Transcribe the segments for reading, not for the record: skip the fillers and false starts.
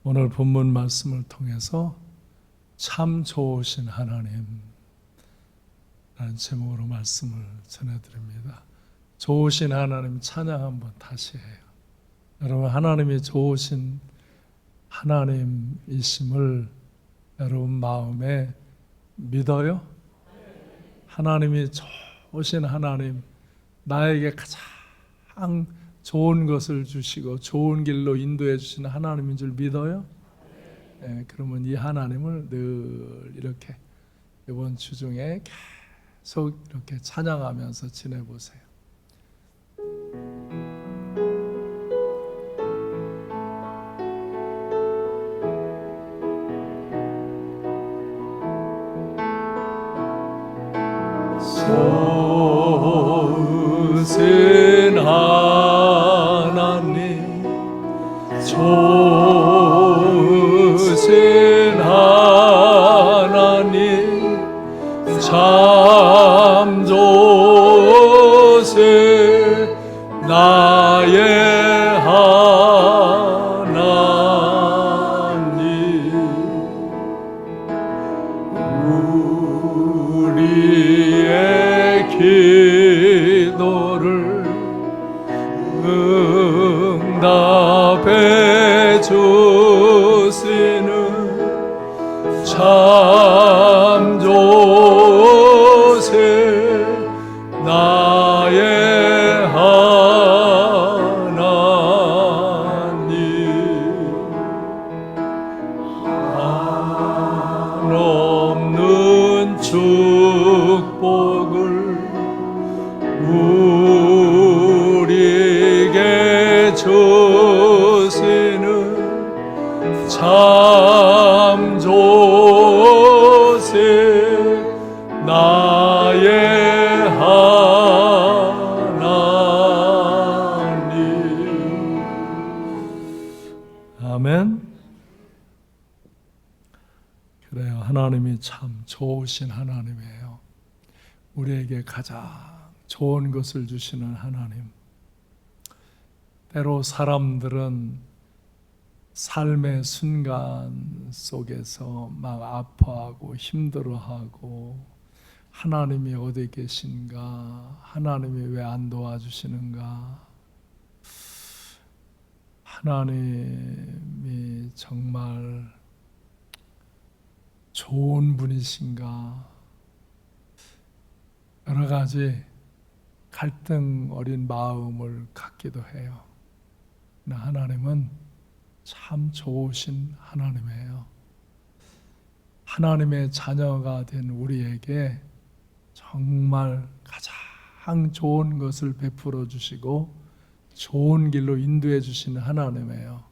오늘 본문 말씀을 통해서 참 좋으신 하나님 라는 제목으로 말씀을 전해드립니다. 좋으신 하나님 찬양 한번 다시 해요. 여러분, 하나님이 좋으신 하나님이심을 여러분 마음에 믿어요? 하나님이 좋으신 하나님, 나에게 가장 좋은 것을 주시고 좋은 길로 인도해 주시는 하나님인 줄 믿어요? 네, 그러면 이 하나님을 늘 이렇게 이번 주 중에 계속 이렇게 찬양하면서 지내보세요. 좋으신 하나님, 좋으신 하나님, 참 좋으신 나의 하나님, 우리의 기도를 응답해 주시는 참 좋으신 나의 하나님, 한없는 축복을 우리에게 주시는 참 좋으신 나의 하나님. 아멘. 그래요. 하나님이 참 좋으신 하나님이에요. 우리에게 가장 좋은 것을 주시는 하나님. 때로 사람들은 삶의 순간 속에서 막 아파하고 힘들어하고 하나님이 어디 계신가? 하나님이 왜 안 도와주시는가? 하나님이 정말 좋은 분이신가? 여러 가지 갈등 어린 마음을 갖기도 해요. 그러나 하나님은 참 좋으신 하나님이에요. 하나님의 자녀가 된 우리에게 정말 가장 좋은 것을 베풀어 주시고 좋은 길로 인도해 주시는 하나님이에요.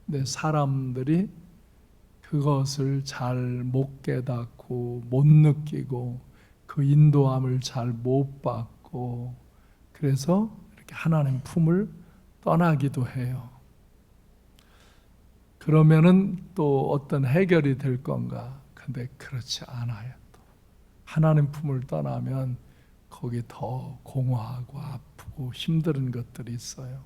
근데 사람들이 그것을 잘 못 깨닫고 못 느끼고 그 인도함을 잘 못 받고 그래서 이렇게 하나님 품을 떠나기도 해요. 그러면은 또 어떤 해결이 될 건가? 근데 그렇지 않아요. 또 하나님 품을 떠나면 거기 더 공허하고 아프고 힘든 것들이 있어요.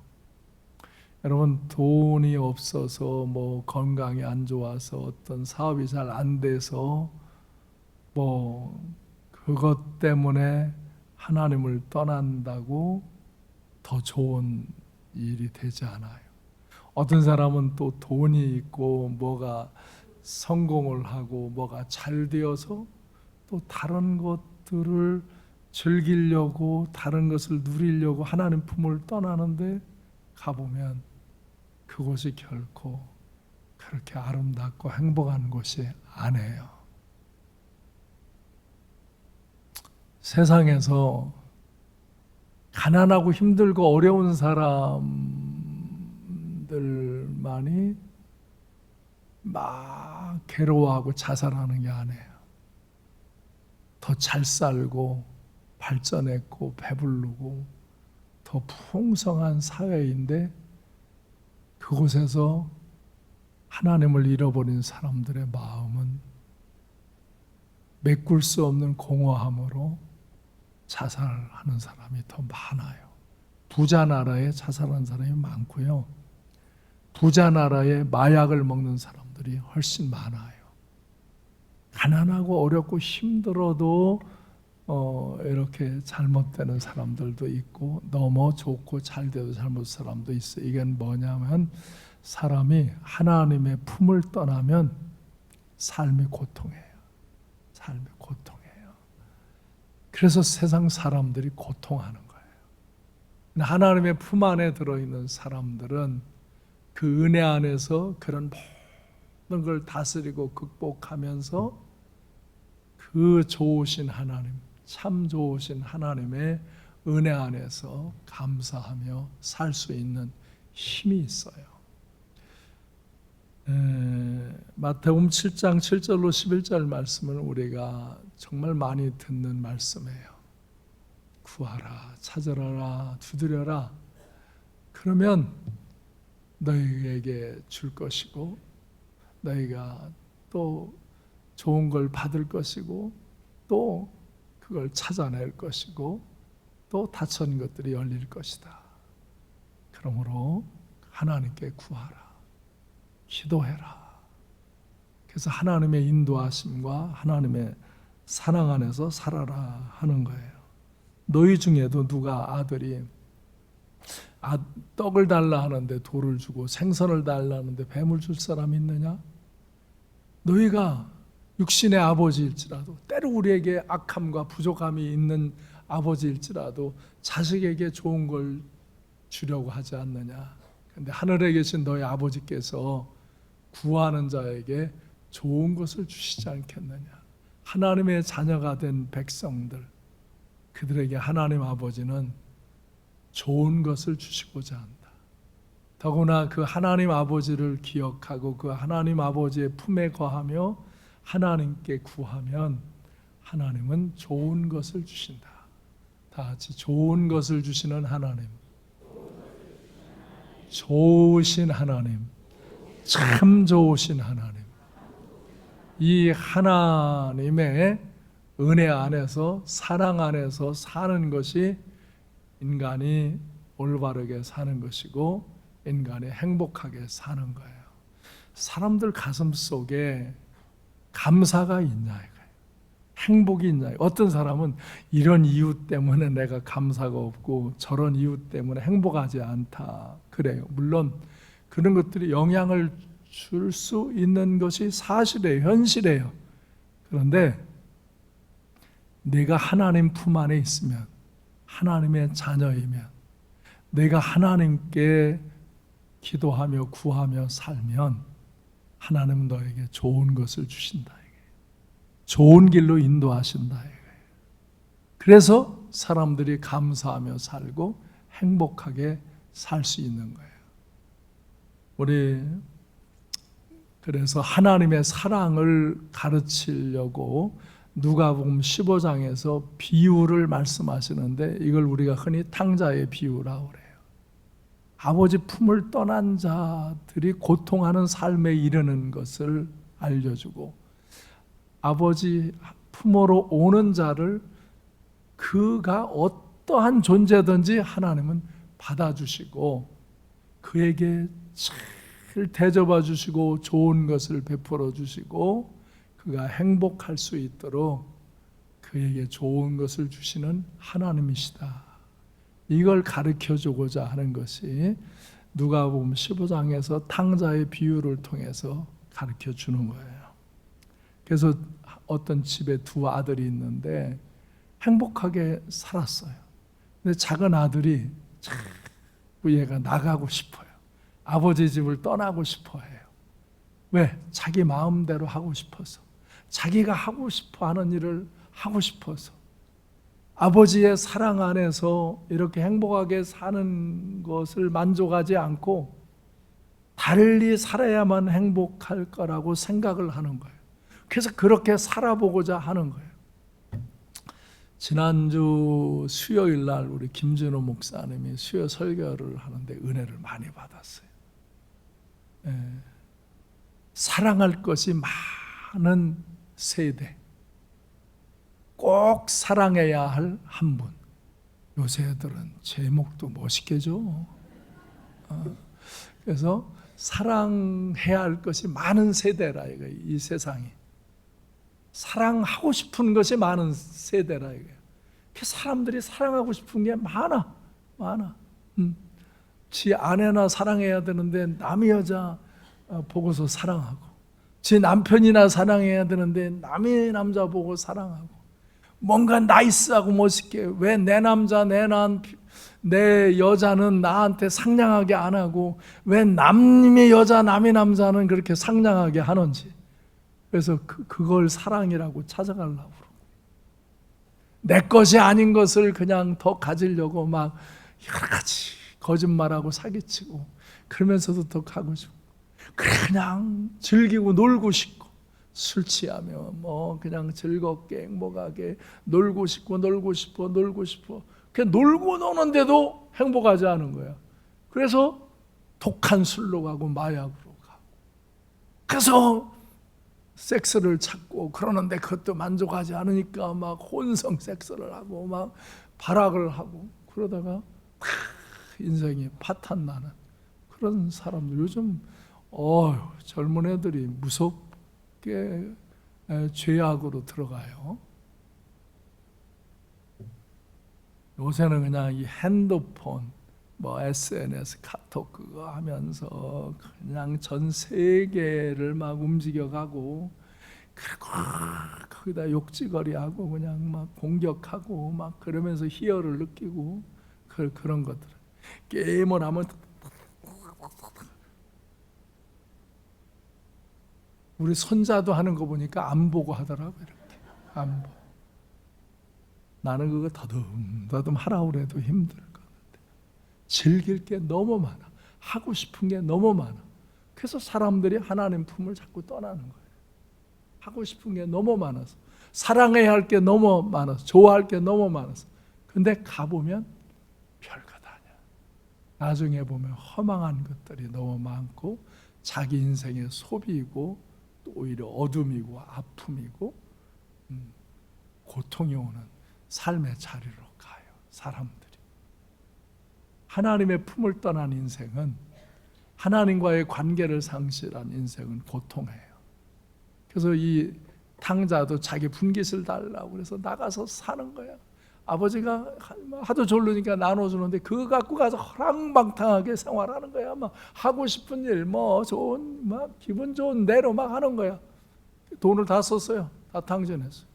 여러분, 돈이 없어서 뭐 건강이 안 좋아서 어떤 사업이 잘 안 돼서 뭐 그것 때문에 하나님을 떠난다고 더 좋은 일이 되지 않아요. 어떤 사람은 또 돈이 있고 뭐가 성공을 하고 뭐가 잘 되어서 또 다른 것들을 즐기려고 다른 것을 누리려고 하나님 품을 떠나는데 가보면 그곳이 결코 그렇게 아름답고 행복한 곳이 아니에요. 세상에서 가난하고 힘들고 어려운 사람들만이 막 괴로워하고 자살하는 게 아니에요. 더 잘 살고 발전했고 배부르고 더 풍성한 사회인데 그곳에서 하나님을 잃어버린 사람들의 마음은 메꿀 수 없는 공허함으로 자살하는 사람이 더 많아요. 부자 나라에 자살하는 사람이 많고요. 부자 나라에 마약을 먹는 사람들이 훨씬 많아요. 가난하고 어렵고 힘들어도 이렇게 잘못되는 사람들도 있고, 너무 좋고 잘 돼도 잘못 사람도 있어요. 이건 뭐냐면 사람이 하나님의 품을 떠나면 삶이 고통해요. 삶이 고통해요. 그래서 세상 사람들이 고통하는 거예요. 하나님의 품 안에 들어있는 사람들은 그 은혜 안에서 그런 모든 걸 다스리고 극복하면서 그 좋으신 하나님, 참 좋으신 하나님의 은혜 안에서 감사하며 살 수 있는 힘이 있어요. 마태복음 7장 7절로 11절 말씀은 우리가 정말 많이 듣는 말씀이에요. 구하라, 찾으라, 두드려라. 그러면 너희에게 줄 것이고, 너희가 또 좋은 걸 받을 것이고, 또 그걸 찾아낼 것이고, 또 닫혀진 것들이 열릴 것이다. 그러므로 하나님께 구하라, 기도해라. 그래서 하나님의 인도하심과 하나님의 사랑 안에서 살아라 하는 거예요. 너희 중에도 누가 아들이 떡을 달라 하는데 돌을 주고, 생선을 달라 하는데 뱀을 줄 사람이 있느냐? 너희가 육신의 아버지일지라도, 때로 우리에게 악함과 부족함이 있는 아버지일지라도 자식에게 좋은 걸 주려고 하지 않느냐? 그런데 하늘에 계신 너희 아버지께서 구하는 자에게 좋은 것을 주시지 않겠느냐? 하나님의 자녀가 된 백성들, 그들에게 하나님 아버지는 좋은 것을 주시고자 한다. 더구나 그 하나님 아버지를 기억하고 그 하나님 아버지의 품에 거하며 하나님께 구하면 하나님은 좋은 것을 주신다. 다 같이 좋은 것을 주시는 하나님, 좋으신 하나님, 참 좋으신 하나님, 이 하나님의 은혜 안에서, 사랑 안에서 사는 것이 인간이 올바르게 사는 것이고 인간이 행복하게 사는 거예요. 사람들 가슴 속에 감사가 있냐 이거예요. 행복이 있냐. 어떤 사람은 이런 이유 때문에 내가 감사가 없고 저런 이유 때문에 행복하지 않다 그래요. 물론 그런 것들이 영향을 줄 수 있는 것이 사실이에요. 현실이에요. 그런데 내가 하나님 품 안에 있으면, 하나님의 자녀이면, 내가 하나님께 기도하며 구하며 살면 하나님은 너에게 좋은 것을 주신다. 좋은 길로 인도하신다. 그래서 사람들이 감사하며 살고 행복하게 살 수 있는 거예요. 우리 그래서 하나님의 사랑을 가르치려고 누가복음 15장에서 비유를 말씀하시는데, 이걸 우리가 흔히 탕자의 비유라고 그래요. 아버지 품을 떠난 자들이 고통하는 삶에 이르는 것을 알려주고, 아버지 품으로 오는 자를 그가 어떠한 존재든지 하나님은 받아주시고 그에게 잘 대접해 주시고 좋은 것을 베풀어 주시고 그가 행복할 수 있도록 그에게 좋은 것을 주시는 하나님이시다. 이걸 가르쳐주고자 하는 것이 누가복음 15장에서 탕자의 비유를 통해서 가르쳐주는 거예요. 그래서 어떤 집에 두 아들이 있는데 행복하게 살았어요. 근데 작은 아들이 자꾸 얘가 나가고 싶어요. 아버지 집을 떠나고 싶어 해요. 왜? 자기 마음대로 하고 싶어서, 자기가 하고 싶어 하는 일을 하고 싶어서, 아버지의 사랑 안에서 이렇게 행복하게 사는 것을 만족하지 않고 달리 살아야만 행복할 거라고 생각을 하는 거예요. 그래서 그렇게 살아보고자 하는 거예요. 지난주 수요일 날 우리 김준호 목사님이 수요 설교를 하는데 은혜를 많이 받았어요. 사랑할 것이 많은 세대, 꼭 사랑해야 할 한 분. 요새 애들은 제목도 멋있게 줘. 그래서 사랑해야 할 것이 많은 세대라 이거예요. 이 세상이 사랑하고 싶은 것이 많은 세대라 이거예요. 사람들이 사랑하고 싶은 게 많아. 지 아내나 사랑해야 되는데 남의 여자 보고서 사랑하고, 지 남편이나 사랑해야 되는데 남의 남자 보고 사랑하고, 뭔가 나이스하고 멋있게 왜 내 남자 내 여자는 나한테 상냥하게 안 하고 왜 남의 여자 남의 남자는 그렇게 상냥하게 하는지, 그래서 그걸 사랑이라고 찾아가려고 그러고, 내 것이 아닌 것을 그냥 더 가지려고 막 여러 가지 거짓말하고 사기치고, 그러면서도 더 가고 싶고, 그냥 즐기고 놀고 싶고, 술 취하며 뭐 그냥 즐겁게 행복하게 놀고 싶고 그냥 놀고 노는데도 행복하지 않은 거야. 그래서 독한 술로 가고 마약으로 가고, 그래서 섹스를 찾고, 그러는데 그것도 만족하지 않으니까 막 혼성 섹스를 하고 막 발악을 하고, 그러다가 인생이 파탄나는 그런 사람들. 요즘 젊은 애들이 무섭게 죄악으로 들어가요. 요새는 그냥 이 핸드폰, 뭐 SNS, 카톡 그거 하면서 그냥 전 세계를 막 움직여가고, 그리고 거기다 욕지거리하고 그냥 막 공격하고 막 그러면서 희열을 느끼고, 그런 것들. 게임을 하면 우리 손자도 하는 거 보니까 안 보고 하더라고요. 이렇게 안 보고. 나는 그거 더듬더듬 하라고 해도 힘들 것 같아. 즐길 게 너무 많아. 하고 싶은 게 너무 많아. 그래서 사람들이 하나님 품을 자꾸 떠나는 거예요. 하고 싶은 게 너무 많아서, 사랑해야 할 게 너무 많아서, 좋아할 게 너무 많아서. 근데 가보면 별것 아니야. 나중에 보면 허망한 것들이 너무 많고, 자기 인생의 소비이고, 또 오히려 어둠이고 아픔이고 고통이 오는 삶의 자리로 가요. 사람들이 하나님의 품을 떠난 인생은, 하나님과의 관계를 상실한 인생은 고통이에요. 그래서 이 탕자도 자기 분깃을 달라고 그래서 나가서 사는 거야. 아버지가 하도 졸르니까 나눠주는데 그거 갖고 가서 허랑방탕하게 생활하는 거야. 막 하고 싶은 일, 뭐 좋은, 막 기분 좋은 대로 막 하는 거야. 돈을 다 썼어요. 다 탕진했어요.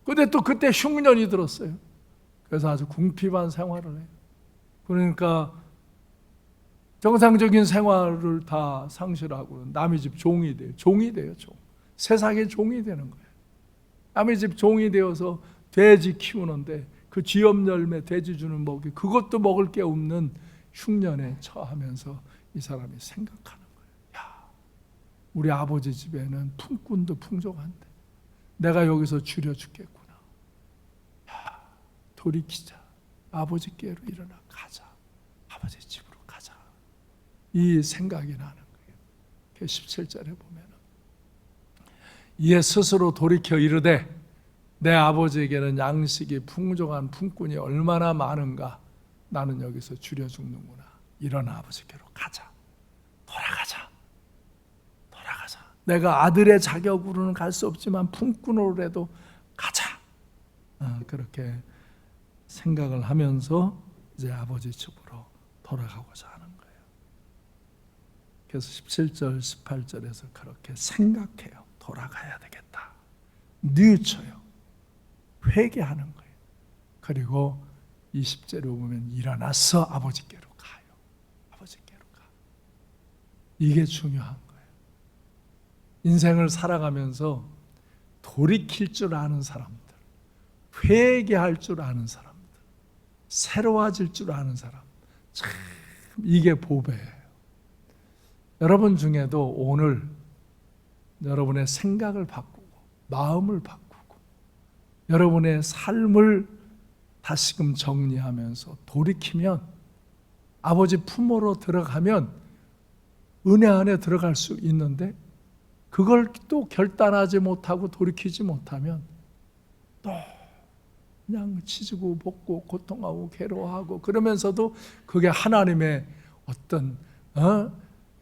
근데 또 그때 흉년이 들었어요. 그래서 아주 궁핍한 생활을 해요. 그러니까 정상적인 생활을 다 상실하고 남의 집 종이 돼요. 세상의 종이 되는 거예요. 남의 집 종이 되어서 돼지 키우는데 그 쥐염 열매 돼지 주는 먹이, 그것도 먹을 게 없는 흉년에 처하면서 이 사람이 생각하는 거예요. 야, 우리 아버지 집에는 품꾼도 풍족한데 내가 여기서 줄여 죽겠구나. 야, 돌이키자. 아버지께로 일어나 가자. 아버지 집으로 가자. 이 생각이 나는 거예요. 17절에 보면 이에 스스로 돌이켜 이르되 내 아버지에게는 양식이 풍족한 품꾼이 얼마나 많은가. 나는 여기서 줄여 죽는구나. 일어나 아버지께로 가자. 돌아가자. 내가 아들의 자격으로는 갈 수 없지만 품꾼으로라도 가자. 그렇게 생각을 하면서 이제 아버지 집으로 돌아가고자 하는 거예요. 그래서 17절, 18절에서 그렇게 생각해요. 돌아가야 되겠다. 뉘우쳐요. 회개하는 거예요. 그리고 20절에 보면 일어나서 아버지께로 가요. 아버지께로 가. 이게 중요한 거예요. 인생을 살아가면서 돌이킬 줄 아는 사람들, 회개할 줄 아는 사람들, 새로워질 줄 아는 사람, 참 이게 보배예요. 여러분 중에도 오늘 여러분의 생각을 바꾸고 마음을 바꾸고 여러분의 삶을 다시금 정리하면서 돌이키면, 아버지 품으로 들어가면 은혜 안에 들어갈 수 있는데, 그걸 또 결단하지 못하고 돌이키지 못하면 또 그냥 치지고 볶고 고통하고 괴로워하고, 그러면서도 그게 하나님의 어떤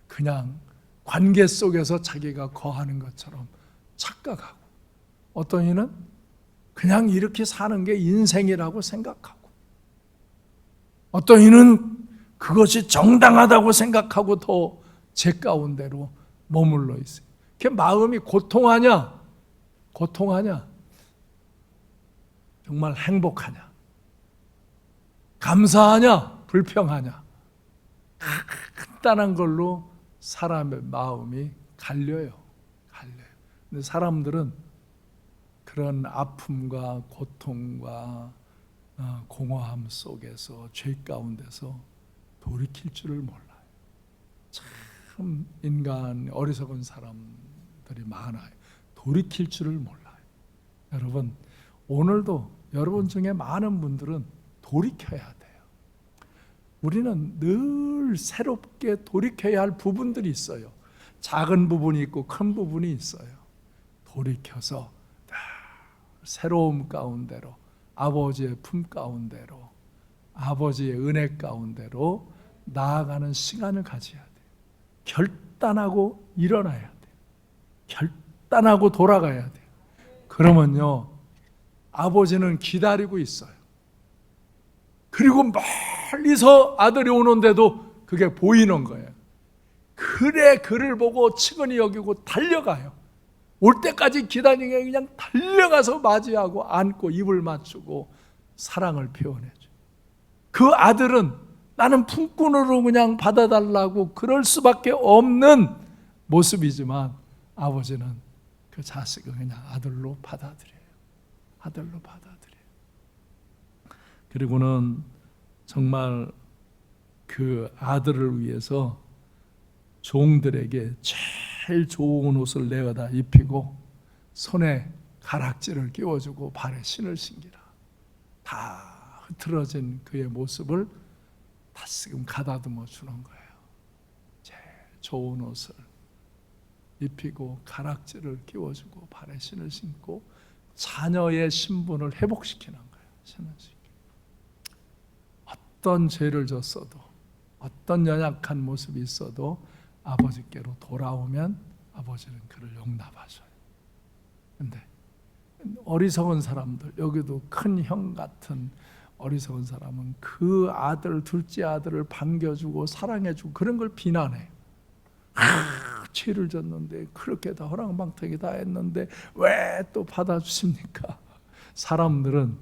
그냥 관계 속에서 자기가 거하는 것처럼 착각하고, 어떤 이는 그냥 이렇게 사는 게 인생이라고 생각하고, 어떤 이는 그것이 정당하다고 생각하고 더 제 가운데로 머물러 있어요. 그 마음이 고통하냐? 고통하냐? 정말 행복하냐? 감사하냐? 불평하냐? 간단한 걸로 사람의 마음이 갈려요. 근데 사람들은 그런 아픔과 고통과 공허함 속에서, 죄 가운데서 돌이킬 줄을 몰라요. 참 인간 어리석은 사람들이 많아요. 돌이킬 줄을 몰라요. 여러분, 오늘도 여러분 중에 많은 분들은 돌이켜야 돼요. 우리는 늘 새롭게 돌이켜야 할 부분들이 있어요. 작은 부분이 있고 큰 부분이 있어요. 돌이켜서 새로움 가운데로, 아버지의 품 가운데로, 아버지의 은혜 가운데로 나아가는 시간을 가져야 돼요. 결단하고 일어나야 돼요. 결단하고 돌아가야 돼요. 그러면요, 아버지는 기다리고 있어요. 그리고 멀리서 아들이 오는데도 그게 보이는 거예요. 그래, 그를 보고 측은히 여기고 달려가요. 올 때까지 기다리게 그냥 달려가서 맞이하고 안고 입을 맞추고 사랑을 표현해줘. 그 아들은 나는 품꾼으로 그냥 받아달라고 그럴 수밖에 없는 모습이지만, 아버지는 그 자식을 그냥 아들로 받아들여요. 아들로 받아들여요. 그리고는 정말 그 아들을 위해서 종들에게 제일 좋은 옷을 내어다 입히고 손에 가락지를 끼워주고 발에 신을 신기라. 다 흐트러진 그의 모습을 다시금 가다듬어 주는 거예요. 제일 좋은 옷을 입히고 가락지를 끼워주고 발에 신을 신고 자녀의 신분을 회복시키는 거예요. 신을 신고. 어떤 죄를 졌어도, 어떤 연약한 모습이 있어도 아버지께로 돌아오면 아버지는 그를 용납하셔요. 근데 어리석은 사람들, 여기도 큰 형 같은 어리석은 사람은 그 아들, 둘째 아들을 반겨주고 사랑해주고 그런 걸 비난해요. 죄를 졌는데, 그렇게 다 허랑방탕이 다 했는데 왜 또 받아주십니까? 사람들은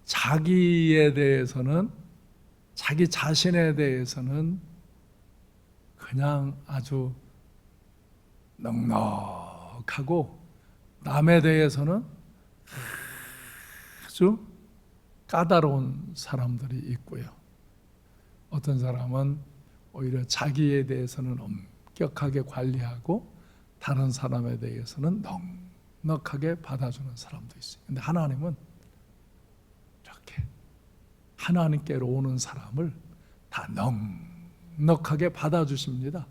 자기에 대해서는, 자기 자신에 대해서는 그냥 아주 넉넉하고, 남에 대해서는 아주 까다로운 사람들이 있고요. 어떤 사람은 오히려 자기에 대해서는 엄격하게 관리하고 다른 사람에 대해서는 넉넉하게 받아주는 사람도 있어요. 근데 하나님은 이렇게 하나님께로 오는 사람을 다 넉넉하게 받아주십니다.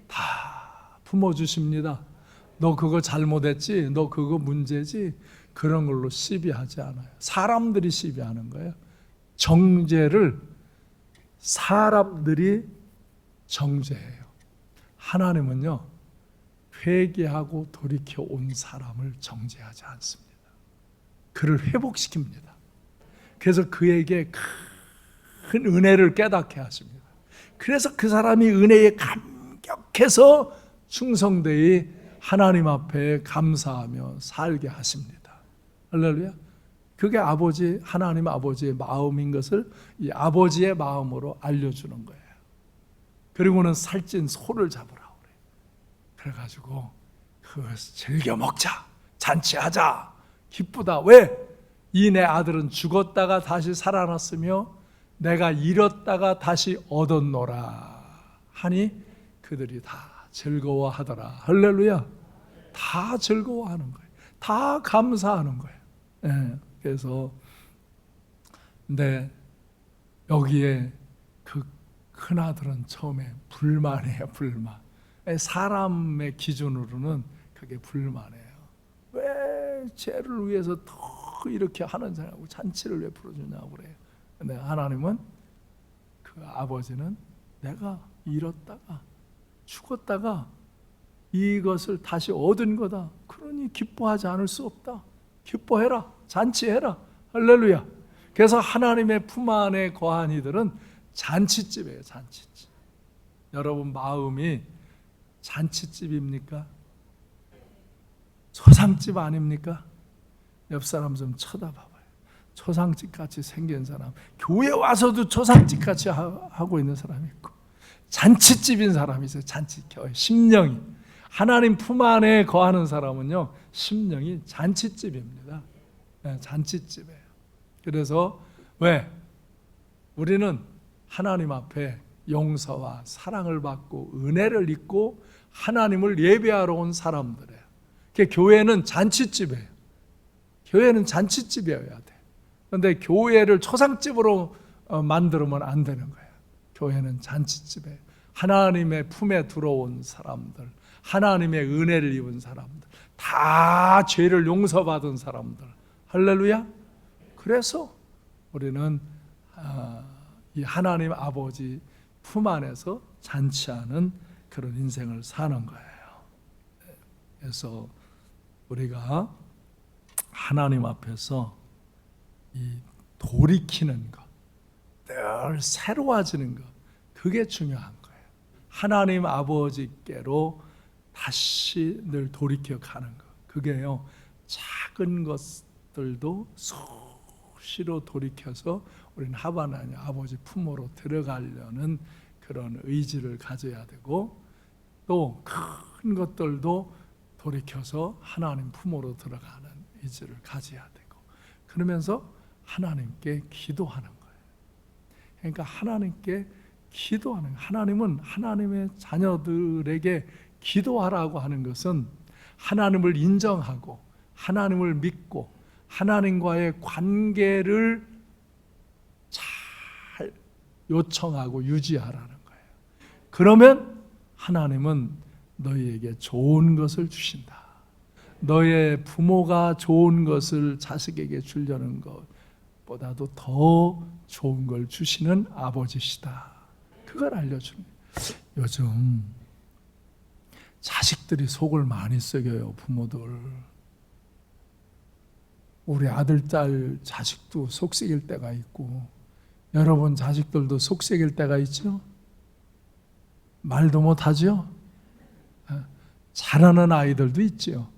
다 품어주십니다. 너 그거 잘못했지? 너 그거 문제지? 그런 걸로 시비하지 않아요. 사람들이 시비하는 거예요. 정죄를 사람들이 정죄해요. 하나님은요, 회개하고 돌이켜 온 사람을 정죄하지 않습니다. 그를 회복시킵니다. 그래서 그에게 큰 은혜를 깨닫게 하십니다. 그래서 그 사람이 은혜에 감격해서 충성되이 하나님 앞에 감사하며 살게 하십니다. 할렐루야. 그게 아버지, 하나님 아버지의 마음인 것을 이 아버지의 마음으로 알려주는 거예요. 그리고는 살찐 소를 잡으라 그래. 그래가지고 그것을 즐겨 먹자, 잔치하자, 기쁘다. 왜? 이 내 아들은 죽었다가 다시 살아났으며 내가 잃었다가 다시 얻었노라 하니 그들이 다 즐거워하더라. 할렐루야. 다 즐거워하는 거예요. 다 감사하는 거예요. 네, 그래서 근데 여기에 그 큰아들은 처음에 불만해요. 불만. 사람의 기준으로는 그게 불만해요. 왜 죄를 위해서 더 이렇게 하는 사람하고 잔치를 왜 풀어주냐고 그래요. 근데 하나님은 그 그 아버지는 내가 잃었다가 죽었다가 이것을 다시 얻은 거다. 그러니 기뻐하지 않을 수 없다. 기뻐해라. 잔치해라. 할렐루야. 그래서 하나님의 품 안에 거한 이들은 잔치집이에요. 잔치집. 여러분 마음이 잔치집입니까? 초상집 아닙니까? 옆 사람 좀 쳐다봐봐요. 초상집같이 생긴 사람, 교회 와서도 초상집같이 하고 있는 사람이 있고, 잔치집인 사람이 있어요. 잔치, 심령이 하나님 품 안에 거하는 사람은요, 심령이 잔치집입니다. 네, 잔치집이에요. 그래서 왜? 우리는 하나님 앞에 용서와 사랑을 받고 은혜를 입고 하나님을 예배하러 온 사람들이에요. 교회는 잔치집이에요. 교회는 잔치집이어야 돼. 그런데 교회를 초상집으로 만들면 안 되는 거예요. 교회는 잔치집이에요. 하나님의 품에 들어온 사람들, 하나님의 은혜를 입은 사람들, 다 죄를 용서받은 사람들. 할렐루야. 그래서 우리는 이 하나님 아버지 품 안에서 잔치하는 그런 인생을 사는 거예요. 그래서 우리가 하나님 앞에서 이 돌이키는 것, 늘 새로워지는 것, 그게 중요한 거예요. 하나님 아버지께로 다시 늘 돌이켜 가는 것, 그게요, 작은 것들도 수시로 돌이켜서 우리는 하나님 아버지 품으로 들어가려는 그런 의지를 가져야 되고, 또 큰 것들도 돌이켜서 하나님 품으로 들어가는 의지를 가져야 되고, 그러면서 하나님께 기도하는 거예요. 그러니까 하나님께 기도하는 거예요. 하나님은 하나님의 자녀들에게 기도하라고 하는 것은 하나님을 인정하고 하나님을 믿고 하나님과의 관계를 잘 요청하고 유지하라는 거예요. 그러면 하나님은 너희에게 좋은 것을 주신다. 너의 부모가 좋은 것을 자식에게 주려는 것보다도 더 좋은 걸 주시는 아버지시다. 그걸 알려주는 거예요. 요즘 자식들이 속을 많이 썩여요. 부모들. 우리 아들, 딸 자식도 속 썩일 때가 있고, 여러분 자식들도 속 썩일 때가 있죠? 말도 못하죠? 잘하는 아이들도 있죠.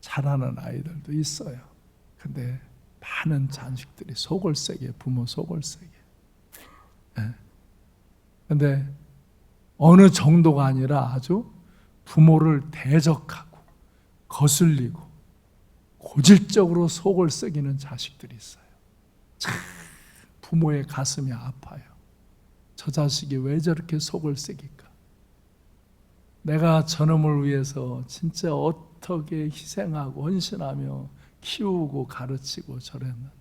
잘하는 아이들도 있어요. 근데 많은 자식들이 속을 썩여, 부모 속을 썩여. 근데 어느 정도가 아니라 아주 부모를 대적하고 거슬리고 고질적으로 속을 썩이는 자식들이 있어요. 참 부모의 가슴이 아파요. 저 자식이 왜 저렇게 속을 썩일까? 내가 저놈을 위해서 진짜 어떻게 희생하고 헌신하며 키우고 가르치고 저랬는데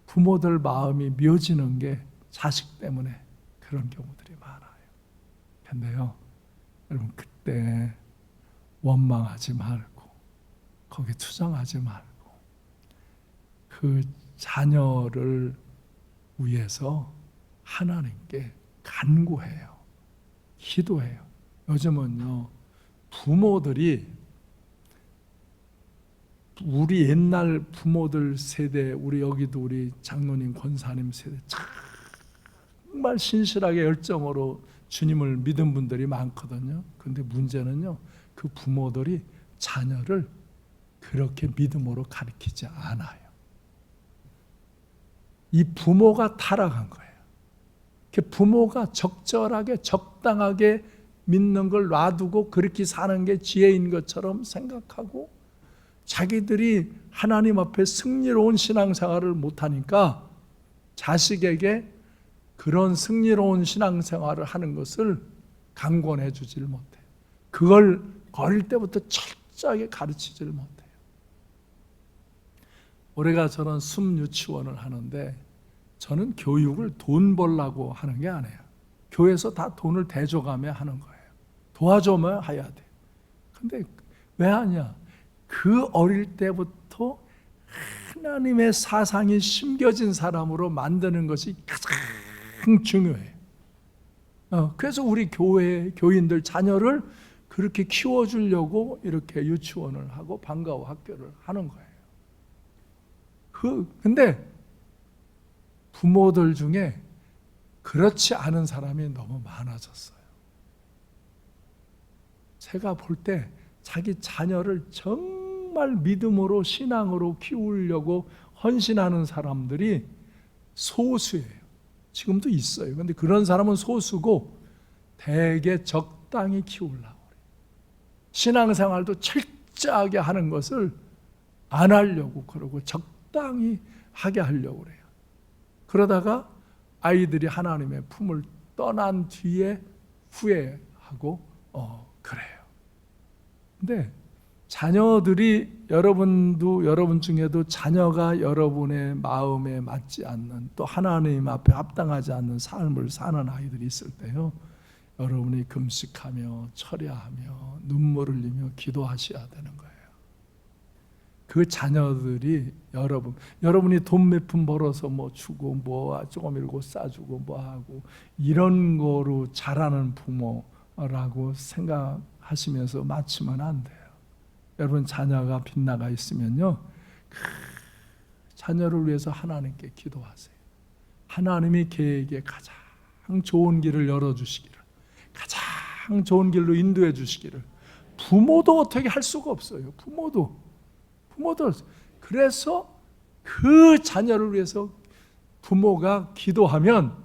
부모들 마음이 미어지는 게 자식 때문에 그런 경우들이 많아요. 근데요, 여러분 그때 원망하지 말고 거기에 투정하지 말고 그 자녀를 위해서 하나님께 간구해요. 기도해요. 요즘은요, 부모들이 우리 옛날 부모들 세대, 우리 여기도 우리 장로님, 권사님 세대 정말 신실하게 열정으로 주님을 믿은 분들이 많거든요. 근데 문제는요, 그 부모들이 자녀를 그렇게 믿음으로 가르치지 않아요. 이 부모가 타락한 거예요. 부모가 적절하게 적당하게 믿는 걸 놔두고 그렇게 사는 게 지혜인 것처럼 생각하고 자기들이 하나님 앞에 승리로운 신앙생활을 못하니까 자식에게 그런 승리로운 신앙생활을 하는 것을 강권해 주질 못해요. 그걸 어릴 때부터 철저하게 가르치질 못해요. 올해가 저는 숨유치원을 하는데 저는 교육을 돈 벌라고 하는 게 아니에요. 교회에서 다 돈을 대줘가며 하는 거예요. 도와줘야 해야 돼. 근데 왜 하냐? 그 어릴 때부터 하나님의 사상이 심겨진 사람으로 만드는 것이 가장 중요해요. 그래서 우리 교회 교인들 자녀를 그렇게 키워주려고 이렇게 유치원을 하고 방과후 학교를 하는 거예요. 근데 부모들 중에 그렇지 않은 사람이 너무 많아졌어요. 제가 볼 때 자기 자녀를 정말 믿음으로 신앙으로 키우려고 헌신하는 사람들이 소수예요. 지금도 있어요. 근데 그런 사람은 소수고 대개 적당히 키우려고 그래요. 신앙생활도 철저하게 하는 것을 안 하려고 그러고 적당히 하게 하려고 그래요. 그러다가 아이들이 하나님의 품을 떠난 뒤에 후회하고 그래요. 근데 자녀들이 여러분 중에도 자녀가 여러분의 마음에 맞지 않는 또 하나님 앞에 합당하지 않는 삶을 사는 아이들이 있을 때요, 여러분이 금식하며 철야하며 눈물을 흘리며 기도하셔야 되는 거예요. 그 자녀들이 여러분이 돈 몇 푼 벌어서 뭐 주고 뭐 조금 일고 싸주고 뭐 하고 이런 거로 자라는 부모라고 생각하시면서 맞추면 안 돼요. 여러분 자녀가 빗나가 있으면요, 그 자녀를 위해서 하나님께 기도하세요. 하나님이 걔에게 가장 좋은 길을 열어주시기를, 가장 좋은 길로 인도해 주시기를. 부모도 어떻게 할 수가 없어요. 부모도. 그래서 그 자녀를 위해서 부모가 기도하면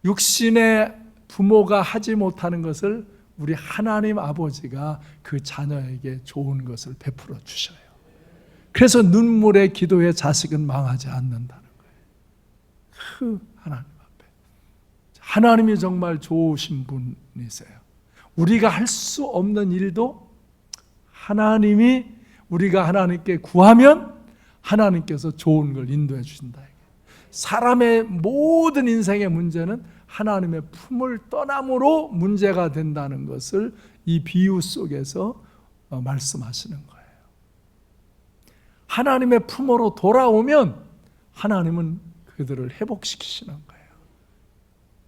육신의 부모가 하지 못하는 것을 우리 하나님 아버지가 그 자녀에게 좋은 것을 베풀어 주셔요. 그래서 눈물의 기도에 자식은 망하지 않는다는 거예요. 그 하나님 앞에 하나님이 정말 좋으신 분이세요. 우리가 할 수 없는 일도 하나님이 우리가 하나님께 구하면 하나님께서 좋은 걸 인도해 주신다. 사람의 모든 인생의 문제는 하나님의 품을 떠남으로 문제가 된다는 것을 이 비유 속에서 말씀하시는 거예요. 하나님의 품으로 돌아오면 하나님은 그들을 회복시키시는 거예요.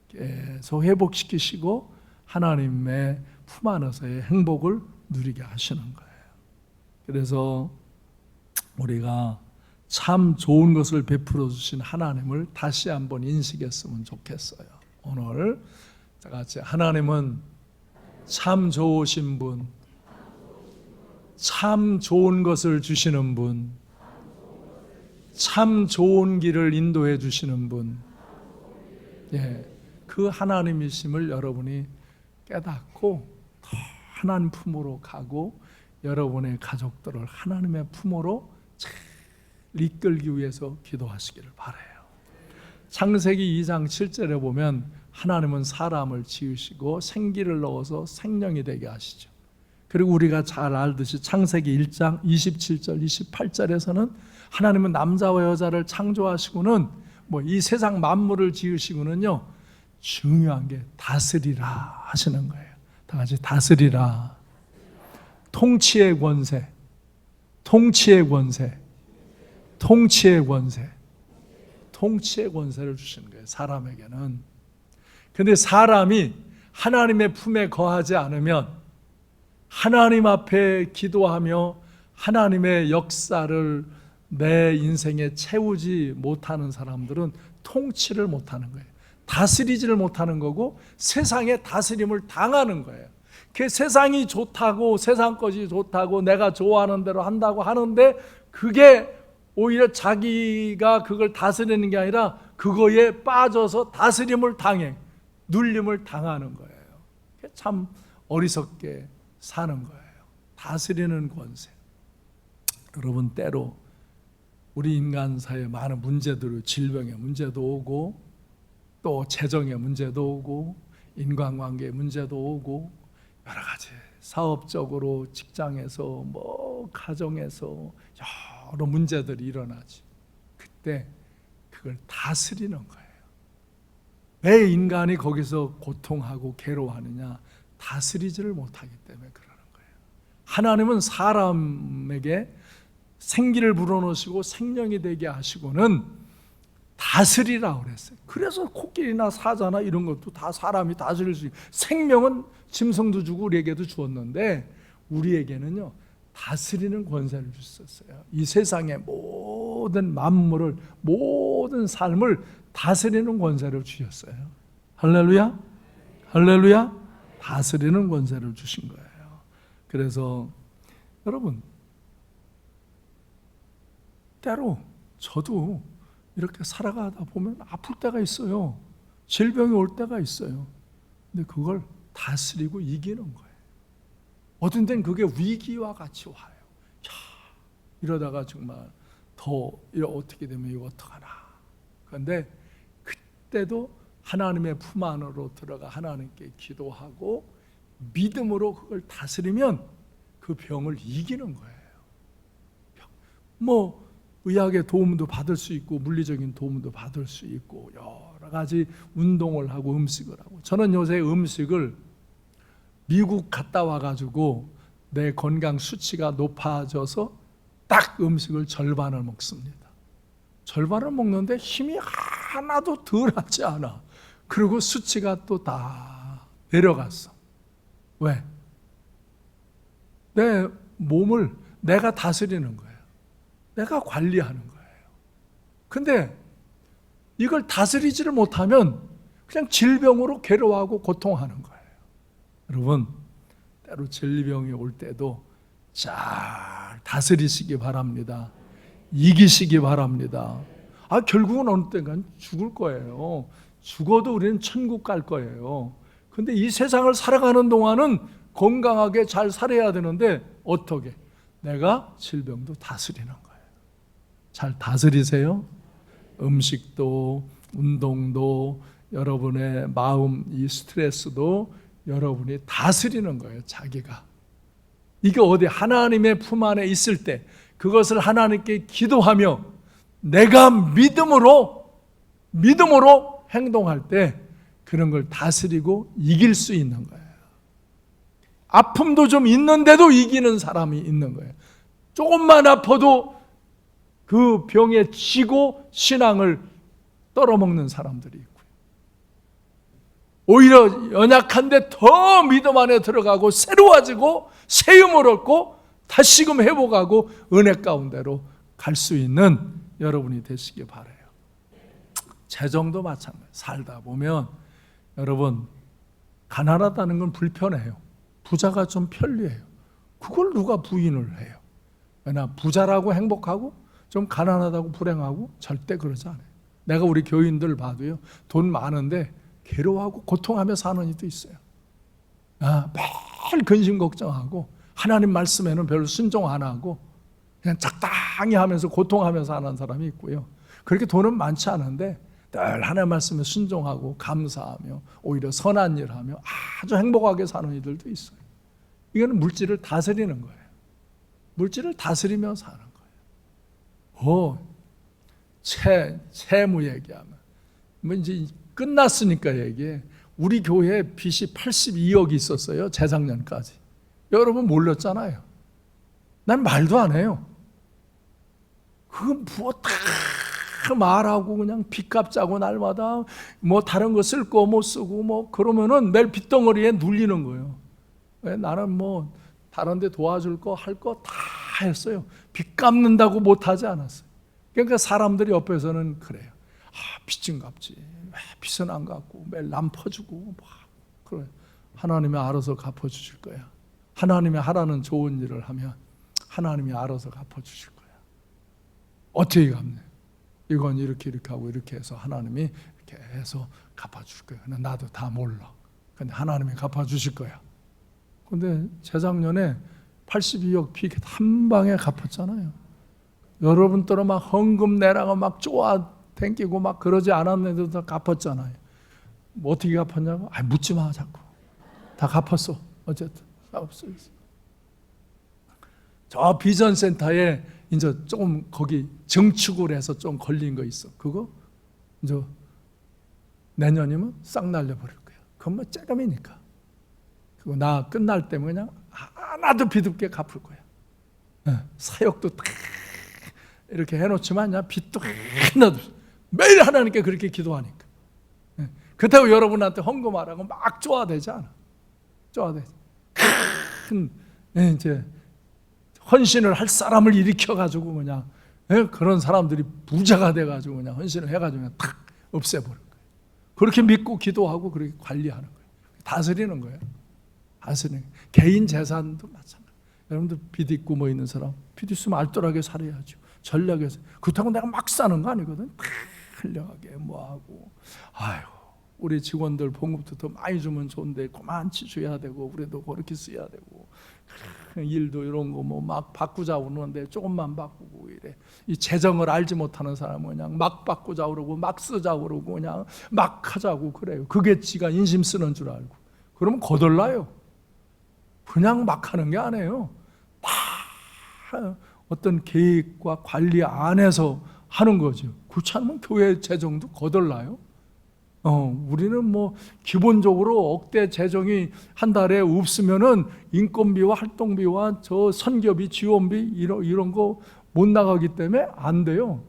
계속 회복시키시고 하나님의 품 안에서의 행복을 누리게 하시는 거예요. 그래서 우리가 참 좋은 것을 베풀어 주신 하나님을 다시 한번 인식했으면 좋겠어요. 오늘 다 같이 하나님은 참 좋으신 분, 참 좋은 것을 주시는 분, 참 좋은 길을 인도해 주시는 분, 그 하나님이심을 여러분이 깨닫고 더 하나님 품으로 가고 여러분의 가족들을 하나님의 품으로 잘 이끌기 위해서 기도하시기를 바라요. 창세기 2장 7절에 보면 하나님은 사람을 지으시고 생기를 넣어서 생명이 되게 하시죠. 그리고 우리가 잘 알듯이 창세기 1장 27절 28절에서는 하나님은 남자와 여자를 창조하시고는 이 세상 만물을 지으시고는요, 중요한 게 다스리라 하시는 거예요. 다 같이 다스리라. 통치의 권세, 통치의 권세, 통치의 권세, 통치의 권세를 주시는 거예요, 사람에게는. 근데 사람이 하나님의 품에 거하지 않으면, 하나님 앞에 기도하며 하나님의 역사를 내 인생에 채우지 못하는 사람들은 통치를 못하는 거예요. 다스리지를 못하는 거고 세상에 다스림을 당하는 거예요. 그 세상이 좋다고, 세상 것이 좋다고 내가 좋아하는 대로 한다고 하는데 그게 오히려 자기가 그걸 다스리는 게 아니라 그거에 빠져서 다스림을 당해, 눌림을 당하는 거예요. 참 어리석게 사는 거예요. 다스리는 권세. 여러분, 때로 우리 인간사에 많은 문제들, 질병의 문제도 오고 또 재정의 문제도 오고 인간관계의 문제도 오고 여러 가지 사업적으로 직장에서 가정에서 여러 문제들이 일어나지. 그때 그걸 다스리는 거예요. 왜 인간이 거기서 고통하고 괴로워하느냐? 다스리지를 못하기 때문에 그러는 거예요. 하나님은 사람에게 생기를 불어넣으시고 생명이 되게 하시고는 다스리라고 그랬어요. 그래서 코끼리나 사자나 이런 것도 다 사람이 다스릴 수 있고, 생명은 짐승도 주고 우리에게도 주었는데 우리에게는요 다스리는 권세를 주셨어요. 이 세상의 모든 만물을, 모든 삶을 다스리는 권세를 주셨어요. 할렐루야, 할렐루야. 다스리는 권세를 주신 거예요. 그래서 여러분, 때로 저도 이렇게 살아가다 보면 아플 때가 있어요. 질병이 올 때가 있어요. 근데 그걸 다스리고 이기는 거예요. 어떤 때는 그게 위기와 같이 와요. 야, 이러다가 정말 더 어떻게 되면 이거 어떡하나. 그런데 그때도 하나님의 품 안으로 들어가 하나님께 기도하고 믿음으로 그걸 다스리면 그 병을 이기는 거예요. 뭐 의학의 도움도 받을 수 있고 물리적인 도움도 받을 수 있고 여러 가지 운동을 하고 음식을 하고. 저는 요새 음식을 미국 갔다 와가지고 내 건강 수치가 높아져서 딱 음식을 절반을 먹습니다. 절반을 먹는데 힘이 하나도 덜하지 않아. 그리고 수치가 또 다 내려갔어. 왜? 내 몸을 내가 다스리는 거예요. 내가 관리하는 거예요. 근데 이걸 다스리지를 못하면 그냥 질병으로 괴로워하고 고통하는 거예요. 여러분, 때로 질병이 올 때도 잘 다스리시기 바랍니다. 이기시기 바랍니다. 결국은 어느 때간 죽을 거예요. 죽어도 우리는 천국 갈 거예요. 근데 이 세상을 살아가는 동안은 건강하게 잘 살아야 되는데 어떻게? 내가 질병도 다스리는 거예요. 잘 다스리세요. 음식도, 운동도, 여러분의 마음, 이 스트레스도 여러분이 다스리는 거예요. 자기가. 이게 어디 하나님의 품 안에 있을 때 그것을 하나님께 기도하며 내가 믿음으로 행동할 때 그런 걸 다스리고 이길 수 있는 거예요. 아픔도 좀 있는데도 이기는 사람이 있는 거예요. 조금만 아파도 그 병에 지고 신앙을 떨어먹는 사람들이 있고요. 오히려 연약한데 더 믿음 안에 들어가고 새로워지고 새 힘을 얻고 다시금 회복하고 은혜 가운데로 갈 수 있는 여러분이 되시기 바라요. 재정도 마찬가지. 살다 보면 여러분, 가난하다는 건 불편해요. 부자가 좀 편리해요. 그걸 누가 부인을 해요? 왜냐, 부자라고 행복하고 좀 가난하다고 불행하고 절대 그러지 않아요. 내가 우리 교인들 봐도요, 돈 많은데 괴로워하고 고통하며 사는 이도 있어요. 매일 근심 걱정하고 하나님 말씀에는 별로 순종 안 하고 그냥 적당히 하면서 고통하면서 사는 사람이 있고요. 그렇게 돈은 많지 않은데 늘 하나님 말씀에 순종하고 감사하며 오히려 선한 일을 하며 아주 행복하게 사는 이들도 있어요. 이거는 물질을 다스리는 거예요. 물질을 다스리며 사는 거예요. 채무 얘기하면 뭐 이제 끝났으니까 얘기해. 우리 교회에 빚이 82억이 있었어요. 재작년까지. 여러분 몰랐잖아요. 난 말도 안 해요. 그거 뭐 다 말하고 그냥 빚값 짜고 날마다 뭐 다른 거 쓸 거 못 쓰고 뭐 그러면은 매일 빚덩어리에 눌리는 거예요. 왜? 나는 뭐 다른 데 도와줄 거 할 거 다 했어요. 빚 갚는다고 못 하지 않았어요. 그러니까 사람들이 옆에서는 그래요. 빚은 갚지. 왜 빚은 안 갚고 매일 남 퍼주고 그래. 하나님이 알아서 갚아주실 거야. 하나님이 하라는 좋은 일을 하면 하나님이 알아서 갚아주실 거야. 어떻게 갚네? 이건 이렇게 하고 이렇게 해서 하나님이 이렇게 해서 갚아줄 거야. 나도 다 몰라. 근데 하나님이 갚아주실 거야. 근데 재작년에 82억 빚 한 방에 갚았잖아요. 여러분들은 막 헌금 내라고 막 쪼아 댕기고 막 그러지 않았는데도 다 갚았잖아요. 뭐 어떻게 갚았냐고? 묻지 마 자꾸. 다 갚았어. 어쨌든 없어요. 저 비전센터에 이제 조금 거기 증축을 해서 좀 걸린 거 있어. 그거 이제 내년이면 싹 날려버릴 거야. 그건 뭐 쬐금이니까. 그거 나 끝날 때면 그냥 하나도 빚 없게 갚을 거야. 사역도 딱 이렇게 해놓지만 그냥 빚도 하나도 매일 하나님께 그렇게 기도하니까. 그렇다고 여러분한테 헌금하라고 막 쪼아대지 않아. 쪼아대지. 큰 이제 헌신을 할 사람을 일으켜가지고 그냥 그런 사람들이 부자가 돼가지고 그냥 헌신을 해가지고 그냥 탁 없애버린 거예요. 그렇게 믿고 기도하고 그렇게 관리하는 거예요. 다스리는 거예요. 다스리는 거예요. 개인 재산도 마찬가지. 여러분들 빚 있고 뭐 있는 사람 빚 있으면 알뜰하게 살아야죠. 전략에서. 그렇다고 내가 막 사는 거 아니거든. 탁 흘려가게 뭐하고. 아유, 우리 직원들 봉급도 더 많이 주면 좋은데 그만치 줘야 되고 우리도 그렇게 써야 되고 일도 이런 거 뭐 막 바꾸자고 그러는데 조금만 바꾸고 이래. 이 재정을 알지 못하는 사람은 그냥 막 바꾸자고 그러고 막 쓰자고 그러고 그냥 막 하자고 그래요. 그게 지가 인심 쓰는 줄 알고. 그러면 거덜나요. 그냥 막 하는 게 아니에요. 다 어떤 계획과 관리 안에서 하는 거죠. 그렇지 않으면 교회 재정도 거덜나요. 우리는 뭐 기본적으로 억대 재정이 한 달에 없으면은 인건비와 활동비와 저 선교비, 지원비 이런 거 못 나가기 때문에 안 돼요.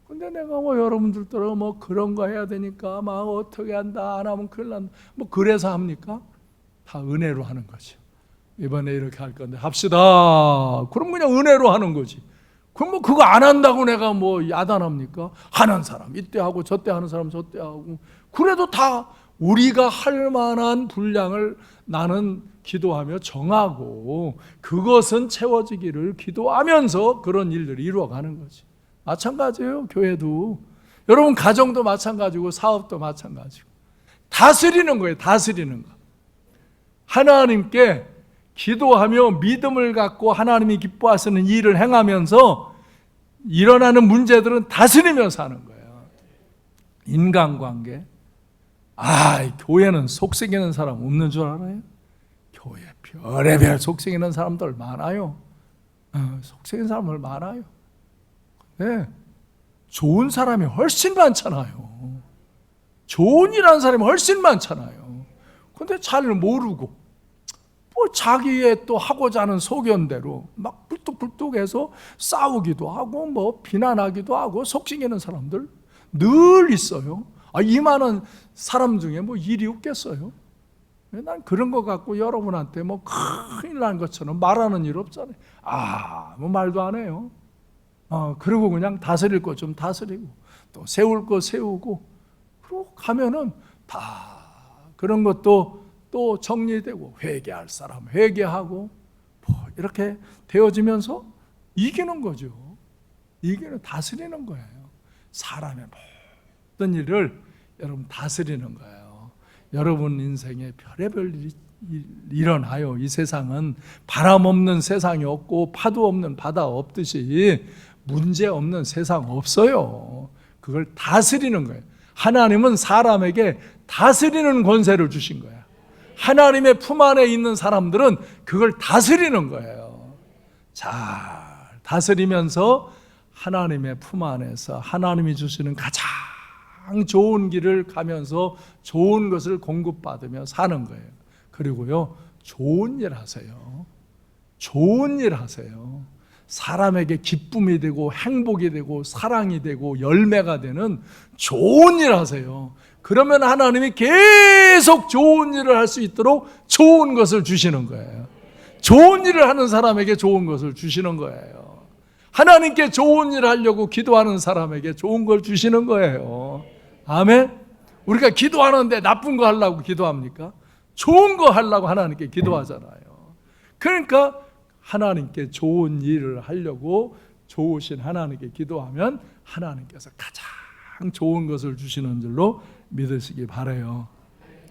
근데 내가 뭐 여러분들처럼 뭐 그런 거 해야 되니까 막 어떻게 한다 안 하면 큰일 난다 뭐 그래서 합니까? 다 은혜로 하는 거죠. 이번에 이렇게 할 건데 합시다. 그럼 그냥 은혜로 하는 거지. 그럼 뭐 그거 안 한다고 내가 뭐 야단합니까? 하는 사람 이때 하고 저때 하는 사람 저때 하고 그래도 다 우리가 할 만한 분량을 나는 기도하며 정하고 그것은 채워지기를 기도하면서 그런 일들이 이루어가는 거지. 마찬가지예요. 교회도. 여러분 가정도 마찬가지고 사업도 마찬가지고. 다스리는 거예요. 다스리는 거. 하나님께 기도하며 믿음을 갖고 하나님이 기뻐하시는 일을 행하면서 일어나는 문제들은 다스리며 사는 거예요. 인간관계. 교회는 속썩이는 사람 없는 줄 알아요? 교회 별의별 속썩이는 사람들 많아요. 속썩이는 사람들 많아요. 네. 좋은 사람이 훨씬 많잖아요. 좋은 일 하는 사람이 훨씬 많잖아요. 근데 잘 모르고 뭐 자기의 또 하고자 하는 소견대로 막 불뚝불뚝해서 싸우기도 하고 뭐 비난하기도 하고 속삭이는 사람들 늘 있어요. 이 많은 사람 중에 뭐 일이 없겠어요? 난 그런 거 갖고 여러분한테 뭐 큰일 난 것처럼 말하는 일 없잖아요. 뭐 말도 안 해요. 그리고 그냥 다스릴 거 좀 다스리고 또 세울 거 세우고 그러고 가면은 다 그런 것도 또 정리되고 회개할 사람 회개하고 뭐 이렇게 되어지면서 이기는 거죠. 이기는 다스리는 거예요. 사람의 모든 일을 여러분 다스리는 거예요. 여러분 인생에 별의별 일이 일어나요. 이 세상은 바람 없는 세상이 없고 파도 없는 바다 없듯이 문제 없는 세상 없어요. 그걸 다스리는 거예요. 하나님은 사람에게 다스리는 권세를 주신 거예요. 하나님의 품 안에 있는 사람들은 그걸 다스리는 거예요. 잘 다스리면서 하나님의 품 안에서 하나님이 주시는 가장 좋은 길을 가면서 좋은 것을 공급받으며 사는 거예요. 그리고요, 좋은 일 하세요. 좋은 일 하세요. 사람에게 기쁨이 되고 행복이 되고 사랑이 되고 열매가 되는 좋은 일 하세요. 그러면 하나님이 계속 좋은 일을 할 수 있도록 좋은 것을 주시는 거예요. 좋은 일을 하는 사람에게 좋은 것을 주시는 거예요. 하나님께 좋은 일을 하려고 기도하는 사람에게 좋은 걸 주시는 거예요. 아멘? 우리가 기도하는데 나쁜 거 하려고 기도합니까? 좋은 거 하려고 하나님께 기도하잖아요. 그러니까 하나님께 좋은 일을 하려고 좋으신 하나님께 기도하면 하나님께서 가장 좋은 것을 주시는 줄로 믿으시기 바라요.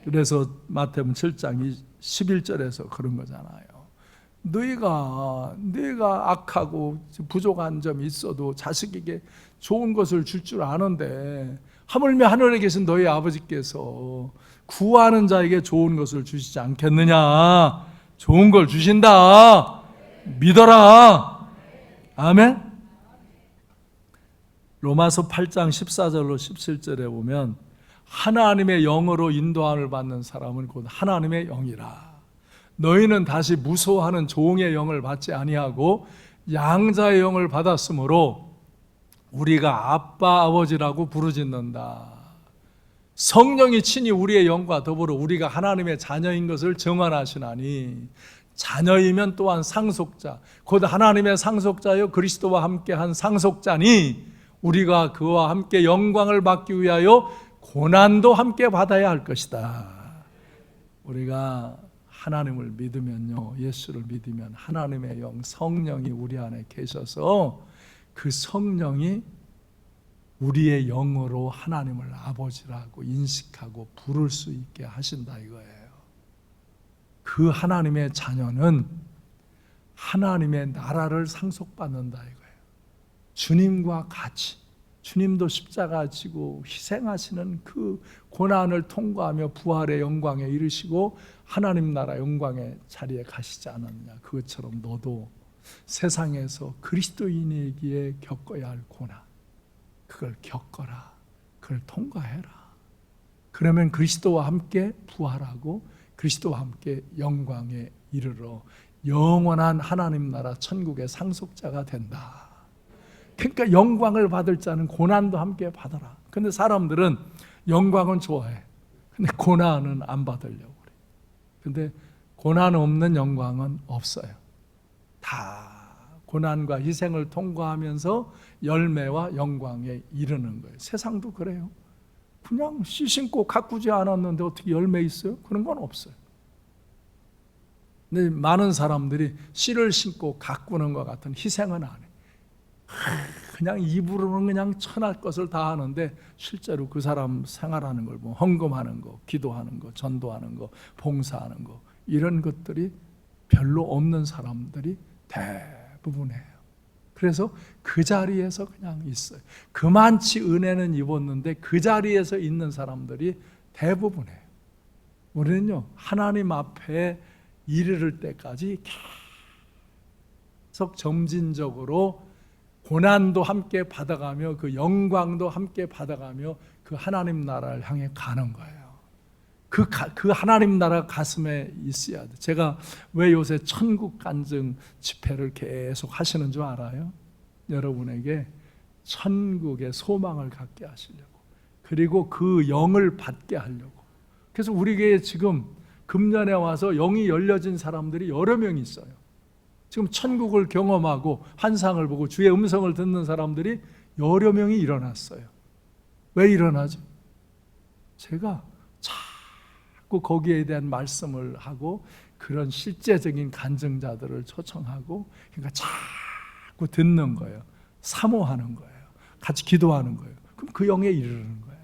그래서 마태복음 7장 11절에서 그런 거잖아요. 너희가 악하고 부족한 점이 있어도 자식에게 좋은 것을 줄 줄 아는데 하물며 하늘에 계신 너희 아버지께서 구하는 자에게 좋은 것을 주시지 않겠느냐. 좋은 걸 주신다. 믿어라. 아멘. 로마서 8장 14절로 17절에 보면 하나님의 영으로 인도함을 받는 사람은 곧 하나님의 영이라. 너희는 다시 무소하는 종의 영을 받지 아니하고 양자의 영을 받았으므로 우리가 아빠 아버지라고 부르짖는다. 성령이 친히 우리의 영과 더불어 우리가 하나님의 자녀인 것을 증언하시나니 자녀이면 또한 상속자 곧 하나님의 상속자여 그리스도와 함께한 상속자니 우리가 그와 함께 영광을 받기 위하여 고난도 함께 받아야 할 것이다. 우리가 하나님을 믿으면요, 예수를 믿으면 하나님의 영 성령이 우리 안에 계셔서 그 성령이 우리의 영으로 하나님을 아버지라고 인식하고 부를 수 있게 하신다 이거예요. 그 하나님의 자녀는 하나님의 나라를 상속받는다 이거예요. 주님과 같이 주님도 십자가 지고 희생하시는 그 고난을 통과하며 부활의 영광에 이르시고 하나님 나라 영광의 자리에 가시지 않았느냐. 그것처럼 너도 세상에서 그리스도인이기에 겪어야 할 고난, 그걸 겪어라. 그걸 통과해라. 그러면 그리스도와 함께 부활하고 그리스도와 함께 영광에 이르러 영원한 하나님 나라 천국의 상속자가 된다. 그러니까 영광을 받을 자는 고난도 함께 받아라. 근데 사람들은 영광은 좋아해. 근데 고난은 안 받으려고 그래. 근데 고난 없는 영광은 없어요. 다 고난과 희생을 통과하면서 열매와 영광에 이르는 거예요. 세상도 그래요. 그냥 씨 신고 가꾸지 않았는데 어떻게 열매 있어요? 그런 건 없어요. 근데 많은 사람들이 씨를 신고 가꾸는 것 같은 희생은 안 해. 그냥 입으로는 그냥 천할 것을 다 하는데 실제로 그 사람 생활하는 걸 보면 헌금하는 거, 기도하는 거, 전도하는 거, 봉사하는 거 이런 것들이 별로 없는 사람들이 대부분이에요. 그래서 그 자리에서 그냥 있어요. 그만치 은혜는 입었는데 그 자리에서 있는 사람들이 대부분이에요. 우리는요, 하나님 앞에 이르를 때까지 계속 점진적으로 고난도 함께 받아가며 그 영광도 함께 받아가며 그 하나님 나라를 향해 가는 거예요. 그 하나님 나라 가슴에 있어야 돼. 제가 왜 요새 천국 간증 집회를 계속 하시는 줄 알아요? 여러분에게 천국의 소망을 갖게 하시려고, 그리고 그 영을 받게 하려고. 그래서 우리 교회에 지금 금년에 와서 영이 열려진 사람들이 여러 명 있어요. 지금 천국을 경험하고 환상을 보고 주의 음성을 듣는 사람들이 여러 명이 일어났어요. 왜 일어나죠? 제가 자꾸 거기에 대한 말씀을 하고 그런 실제적인 간증자들을 초청하고, 그러니까 자꾸 듣는 거예요. 사모하는 거예요. 같이 기도하는 거예요. 그럼 그 영에 이르는 거예요.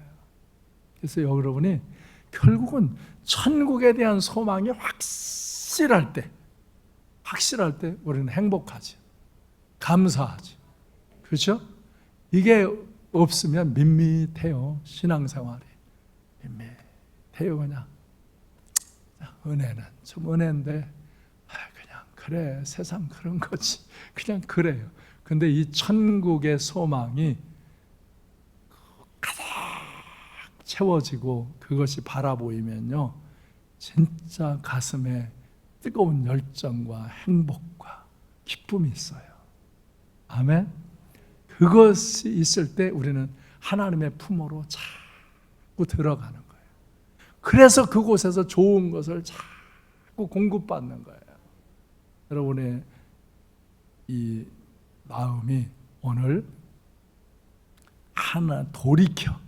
그래서 여러분이 결국은 천국에 대한 소망이 확실할 때 우리는 행복하지, 감사하지. 그렇죠? 이게 없으면 밋밋해요. 신앙생활이 밋밋해요. 그냥 은혜는 좀 은혜인데 그냥 그래, 세상 그런 거지, 그냥 그래요. 근데 이 천국의 소망이 가득 채워지고 그것이 바라보이면요, 진짜 가슴에 뜨거운 열정과 행복과 기쁨이 있어요. 아멘. 그것이 있을 때 우리는 하나님의 품으로 자꾸 들어가는 거예요. 그래서 그곳에서 좋은 것을 자꾸 공급받는 거예요. 여러분의 이 마음이 오늘 하나 돌이켜,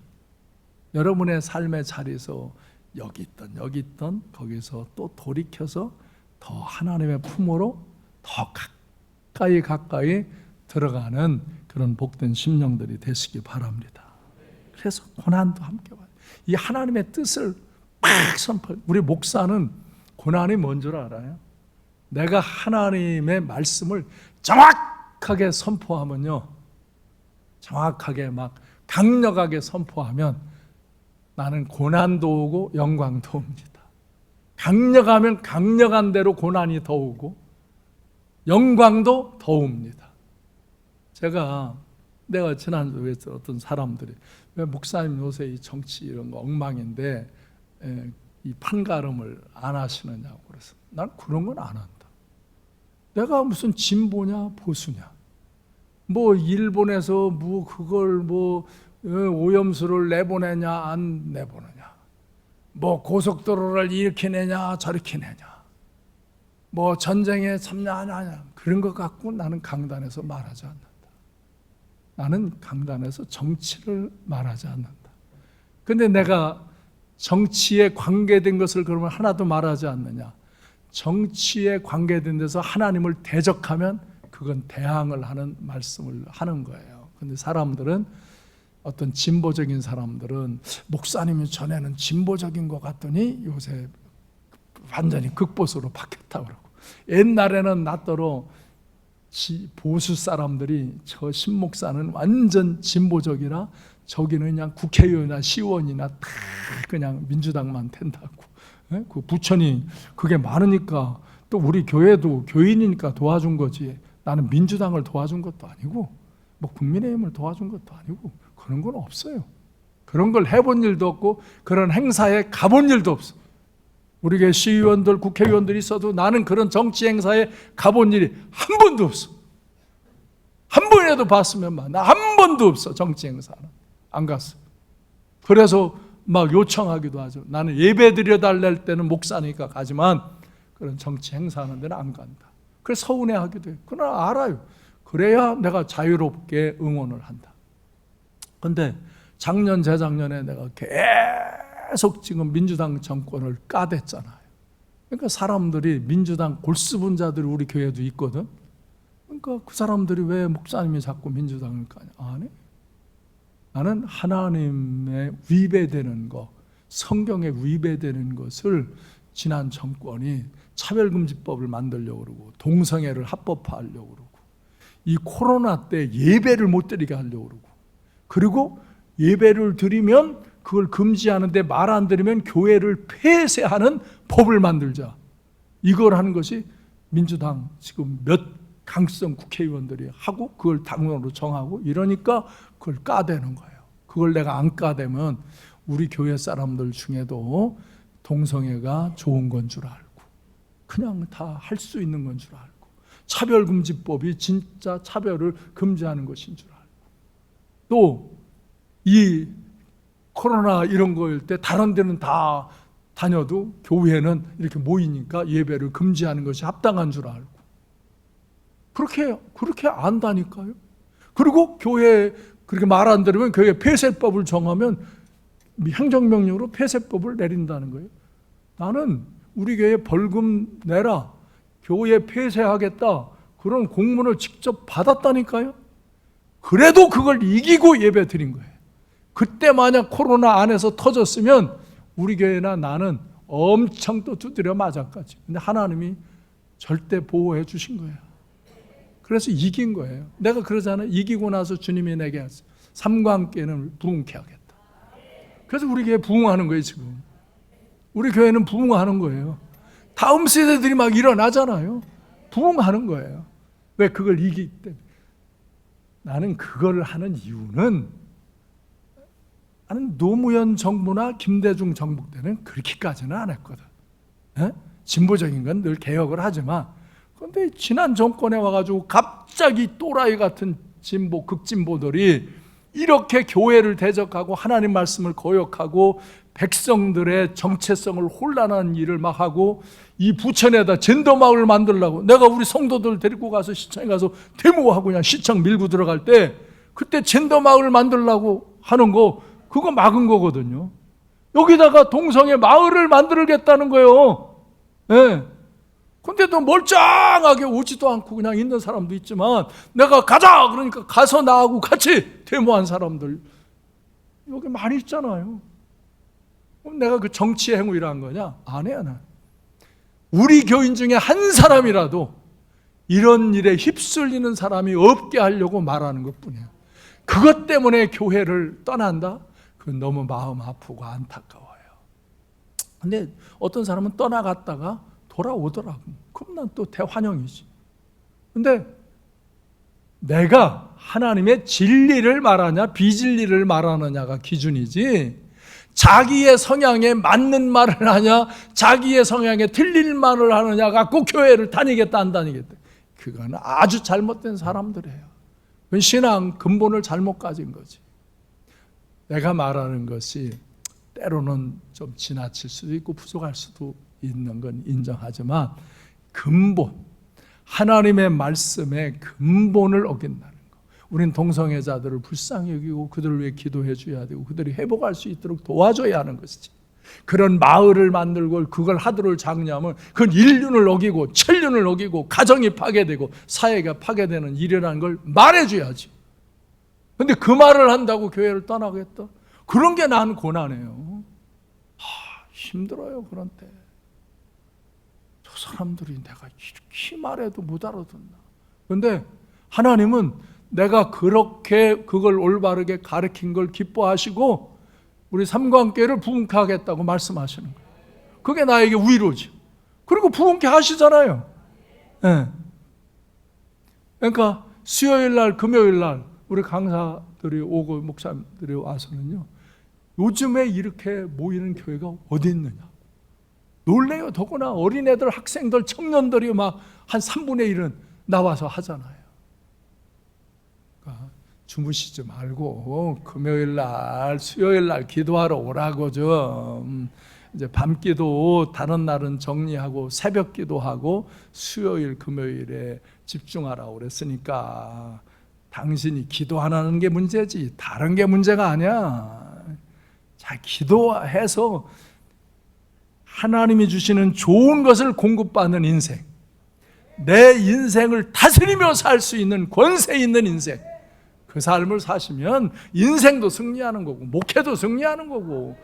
여러분의 삶의 자리에서 여기 있던 거기서 또 돌이켜서 더 하나님의 품으로 더 가까이 들어가는 그런 복된 심령들이 되시기 바랍니다. 그래서 고난도 함께 봐요. 이 하나님의 뜻을 막 선포. 우리 목사는 고난이 뭔 줄 알아요? 내가 하나님의 말씀을 정확하게 선포하면요, 정확하게 막 강력하게 선포하면 나는 고난도 오고 영광도 옵니다. 강력하면 강력한 대로 고난이 더 오고 영광도 더 옵니다. 내가 지난주에 어떤 사람들이 왜 목사님 요새 이 정치 이런 거 엉망인데 이 판가름을 안 하시느냐고 그래서 난 그런 건 안 한다. 내가 무슨 진보냐 보수냐, 뭐 일본에서 뭐 그걸 뭐 오염수를 내보내냐 안 내보내냐, 뭐 고속도로를 이렇게 내냐 저렇게 내냐, 뭐 전쟁에 참여하냐, 그런 것 갖고 나는 강단에서 말하지 않는다. 나는 강단에서 정치를 말하지 않는다. 근데 내가 정치에 관계된 것을 그러면 하나도 말하지 않느냐? 정치에 관계된 데서 하나님을 대적하면 그건 대항을 하는 말씀을 하는 거예요. 근데 사람들은, 어떤 진보적인 사람들은 목사님이 전에는 진보적인 것 같더니 요새 완전히 극보수로 바뀌었다고 그러고, 옛날에는 나더러 보수 사람들이 저 신목사는 완전 진보적이라 저기는 그냥 국회의원이나 시의원이나 다 그냥 민주당만 된다고. 그 부천이 그게 많으니까 또 우리 교회도 교인이니까 도와준 거지, 나는 민주당을 도와준 것도 아니고 뭐 국민의힘을 도와준 것도 아니고 그런 건 없어요. 그런 걸 해본 일도 없고 그런 행사에 가본 일도 없어. 우리 교회 시의원들, 국회의원들이 있어도 나는 그런 정치 행사에 가본 일이 한 번도 없어. 한 번이라도 봤으면 나 한 번도 없어. 정치 행사는 안 갔어. 그래서 막 요청하기도 하죠. 나는 예배 드려달랄 때는 목사니까 가지만 그런 정치 행사하는 데는 안 간다. 그래서 서운해하기도 해요. 그러나 알아요. 그래야 내가 자유롭게 응원을 한다. 근데 작년 재작년에 내가 계속 지금 민주당 정권을 까댔잖아요. 그러니까 사람들이, 민주당 골수분자들이 우리 교회도 있거든. 그러니까 그 사람들이 왜 목사님이 자꾸 민주당을 까냐? 안 해. 나는 하나님의 위배되는 것, 성경에 위배되는 것을 지난 정권이 차별금지법을 만들려고 그러고 동성애를 합법화하려고 그러고 이 코로나 때 예배를 못 드리게 하려고 그러고, 그리고 예배를 드리면 그걸 금지하는데 말 안 들으면 교회를 폐쇄하는 법을 만들자. 이걸 하는 것이 민주당 지금 몇 강성 국회의원들이 하고 그걸 당론으로 정하고 이러니까 그걸 까대는 거예요. 그걸 내가 안 까대면 우리 교회 사람들 중에도 동성애가 좋은 건 줄 알고 그냥 다 할 수 있는 건 줄 알고 차별금지법이 진짜 차별을 금지하는 것인 줄 알고 또 이 코로나 이런 거일 때 다른 데는 다 다녀도 교회는 이렇게 모이니까 예배를 금지하는 것이 합당한 줄 알고 그렇게 안다니까요. 그리고 교회 그렇게 말 안 들으면 교회 폐쇄법을 정하면 행정명령으로 폐쇄법을 내린다는 거예요. 나는 우리 교회 벌금 내라, 교회 폐쇄하겠다, 그런 공문을 직접 받았다니까요. 그래도 그걸 이기고 예배 드린 거예요. 그때 만약 코로나 안에서 터졌으면 우리 교회나 나는 엄청 또 두드려 맞았겠지. 근데 하나님이 절대 보호해 주신 거예요. 그래서 이긴 거예요. 내가 그러잖아요. 이기고 나서 주님이 내게 하세요. 삶과 함께는 부흥케 하겠다. 그래서 우리 교회 부흥하는 거예요. 지금 우리 교회는 부흥하는 거예요. 다음 세대들이 막 일어나잖아요. 부흥하는 거예요. 왜? 그걸 이기기 때문에. 나는 그걸 하는 이유는, 나는 노무현 정부나 김대중 정부 때는 그렇게까지는 안 했거든. 진보적인 건 늘 개혁을 하지만, 그런데 지난 정권에 와가지고 갑자기 또라이 같은 진보, 극진보들이 이렇게 교회를 대적하고 하나님 말씀을 거역하고 백성들의 정체성을 혼란한 일을 막 하고, 이 부천에다 젠더 마을 만들려고 내가 우리 성도들 데리고 가서 시청에 가서 데모하고 그냥 시청 밀고 들어갈 때 그때 젠더 마을 만들려고 하는 거 그거 막은 거거든요. 여기다가 동성애 마을을 만들겠다는 거예요. 예. 근데도 멀쩡하게 오지도 않고 그냥 있는 사람도 있지만, 내가 가자 그러니까 가서 나하고 같이 데모한 사람들 여기 많이 있잖아요. 그럼 내가 그 정치의 행위를 거냐? 안 해요. 난 우리 교인 중에 한 사람이라도 이런 일에 휩쓸리는 사람이 없게 하려고 말하는 것뿐이야. 그것 때문에 교회를 떠난다? 그건 너무 마음 아프고 안타까워요. 근데 어떤 사람은 떠나갔다가 돌아오더라고. 그럼 난 또 대환영이지. 근데 내가 하나님의 진리를 말하냐 비진리를 말하느냐가 기준이지, 자기의 성향에 맞는 말을 하냐 자기의 성향에 틀린 말을 하느냐 갖고 교회를 다니겠다 안 다니겠다, 그건 아주 잘못된 사람들이에요. 그건 신앙 근본을 잘못 가진 거지. 내가 말하는 것이 때로는 좀 지나칠 수도 있고 부족할 수도 있는 건 인정하지만 근본, 하나님의 말씀의 근본을 어긴다는 거. 우린 동성애자들을 불쌍히 여기고 그들을 위해 기도해 줘야 되고 그들이 회복할 수 있도록 도와줘야 하는 것이지. 그런 마을을 만들고 그걸 하도를 장려하면 그건 인륜을 어기고 천륜을 어기고 가정이 파괴되고 사회가 파괴되는 일이라는 걸 말해줘야지. 근데 그 말을 한다고 교회를 떠나겠다? 그런 게 난 고난이에요. 힘들어요. 그런 때 저 사람들이 내가 이렇게 말해도 못 알아듣나. 그런데 하나님은 내가 그렇게 그걸 올바르게 가르친 걸 기뻐하시고 우리 삼관계를 부흥케 하겠다고 말씀하시는 거예요. 그게 나에게 위로지. 그리고 부흥케 하시잖아요. 네. 그러니까 수요일 날, 금요일 날 우리 강사들이 오고 목사님들이 와서는요, 요즘에 이렇게 모이는 교회가 어디 있느냐 놀래요. 더구나 어린애들, 학생들, 청년들이 막 한 3분의 1은 나와서 하잖아요. 그러니까 주무시지 말고 금요일 날, 수요일 날 기도하러 오라고 좀. 이제 밤기도 다른 날은 정리하고 새벽 기도하고 수요일, 금요일에 집중하라고 그랬으니까 당신이 기도하는 게 문제지 다른 게 문제가 아니야. 자, 기도해서 하나님이 주시는 좋은 것을 공급받는 인생, 내 인생을 다스리며 살 수 있는 권세 있는 인생, 그 삶을 사시면 인생도 승리하는 거고 목회도 승리하는 거고,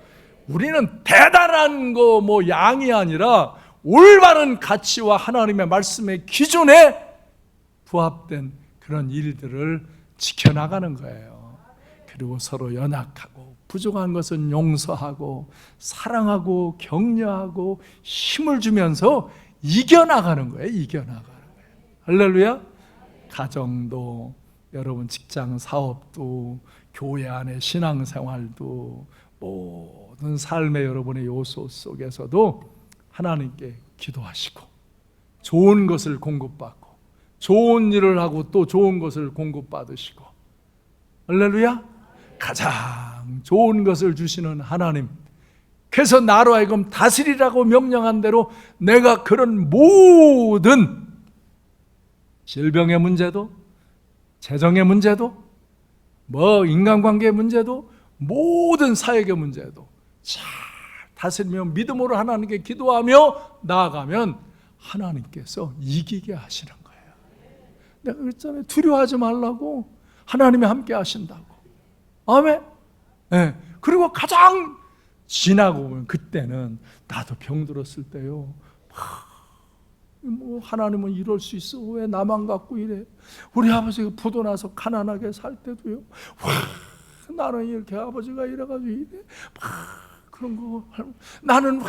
우리는 대단한 거 뭐 양이 아니라 올바른 가치와 하나님의 말씀의 기준에 부합된 그런 일들을 지켜나가는 거예요. 그리고 서로 연약하고 부족한 것은 용서하고 사랑하고 격려하고 힘을 주면서 이겨나가는 거예요. 이겨나가는 거예요. 할렐루야. 가정도, 여러분 직장 사업도, 교회 안의 신앙생활도, 모든 삶의 여러분의 요소 속에서도 하나님께 기도하시고 좋은 것을 공급받고 좋은 일을 하고 또 좋은 것을 공급받으시고, 할렐루야. 가장 좋은 것을 주시는 하나님, 그래서 나로 하여금 다스리라고 명령한 대로 내가 그런 모든 질병의 문제도, 재정의 문제도, 뭐 인간관계의 문제도, 모든 사역의 문제도 잘 다스리며 믿음으로 하나님께 기도하며 나아가면 하나님께서 이기게 하시는 거예요. 내가 그랬잖아요. 두려워하지 말라고. 하나님이 함께 하신다고. 아멘. 네. 그리고 가장 지나고 보면 그때는 나도 병들었을 때요, 뭐 하나님은 이럴 수 있어, 왜 나만 갖고 이래. 우리 아버지가 부도 나서 가난하게 살 때도요, 나는 이렇게 아버지가 이래가지고 이래, 그런 거 나는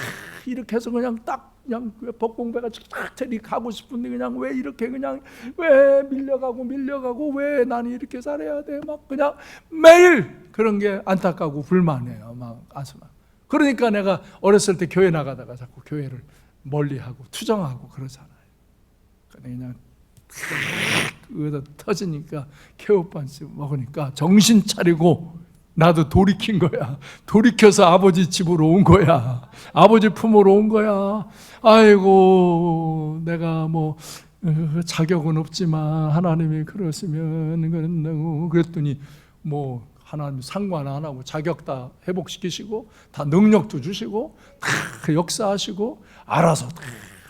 이렇게 해서 그냥 딱 그냥 법공배가 쫙 저리 가고 싶은데 그냥 왜 이렇게 그냥 왜 밀려가고 왜 나는 이렇게 살아야 돼, 막 그냥 매일 그런 게 안타깝고 불만해요. 막 가슴아. 그러니까 내가 어렸을 때 교회 나가다가 자꾸 교회를 멀리하고 투정하고 그러잖아요. 그냥 그러다 터지니까 케오반스 먹으니까 정신 차리고 나도 돌이킨 거야. 돌이켜서 아버지 집으로 온 거야. 아버지 품으로 온 거야. 아이고, 내가 뭐 자격은 없지만 하나님이 그러시면 그런다고 그랬더니 뭐 하나님 상관 안 하고 자격 다 회복시키시고 다 능력도 주시고 다 역사하시고 알아서 다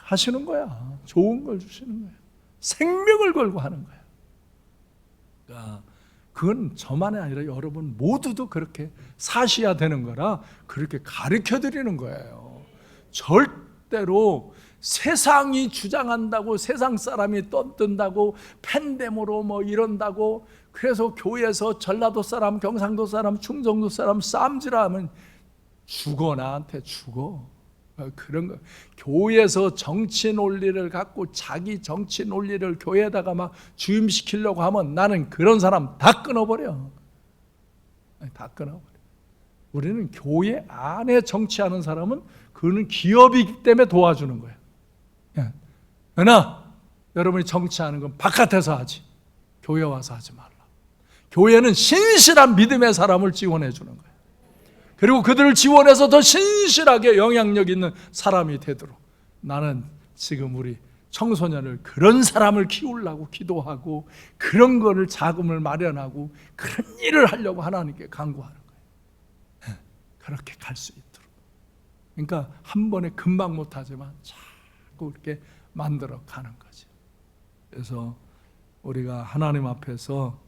하시는 거야. 좋은 걸 주시는 거야. 생명을 걸고 하는 거야. 그러니까 그건 저만이 아니라 여러분 모두도 그렇게 사셔야 되는 거라 그렇게 가르쳐 드리는 거예요. 절대로 세상이 주장한다고, 세상 사람이 떠든다고, 팬데모로 뭐 이런다고, 그래서 교회에서 전라도 사람, 경상도 사람, 충청도 사람 쌈질하면 죽어. 나한테 죽어. 그런 거. 교회에서 정치 논리를 갖고 자기 정치 논리를 교회에다가 막 주임시키려고 하면 나는 그런 사람 다 끊어버려. 다 끊어버려. 우리는 교회 안에 정치하는 사람은 그는 기업이기 때문에 도와주는 거예요. 그러나 여러분이 정치하는 건 바깥에서 하지, 교회 와서 하지 말라. 교회는 신실한 믿음의 사람을 지원해 주는 거예요. 그리고 그들을 지원해서 더 신실하게 영향력 있는 사람이 되도록 나는 지금 우리 청소년을 그런 사람을 키우려고 기도하고 그런 거를 자금을 마련하고 그런 일을 하려고 하나님께 간구하는 거예요. 그렇게 갈 수 있도록. 그러니까 한 번에 금방 못하지만 자꾸 이렇게 만들어 가는 거죠. 그래서 우리가 하나님 앞에서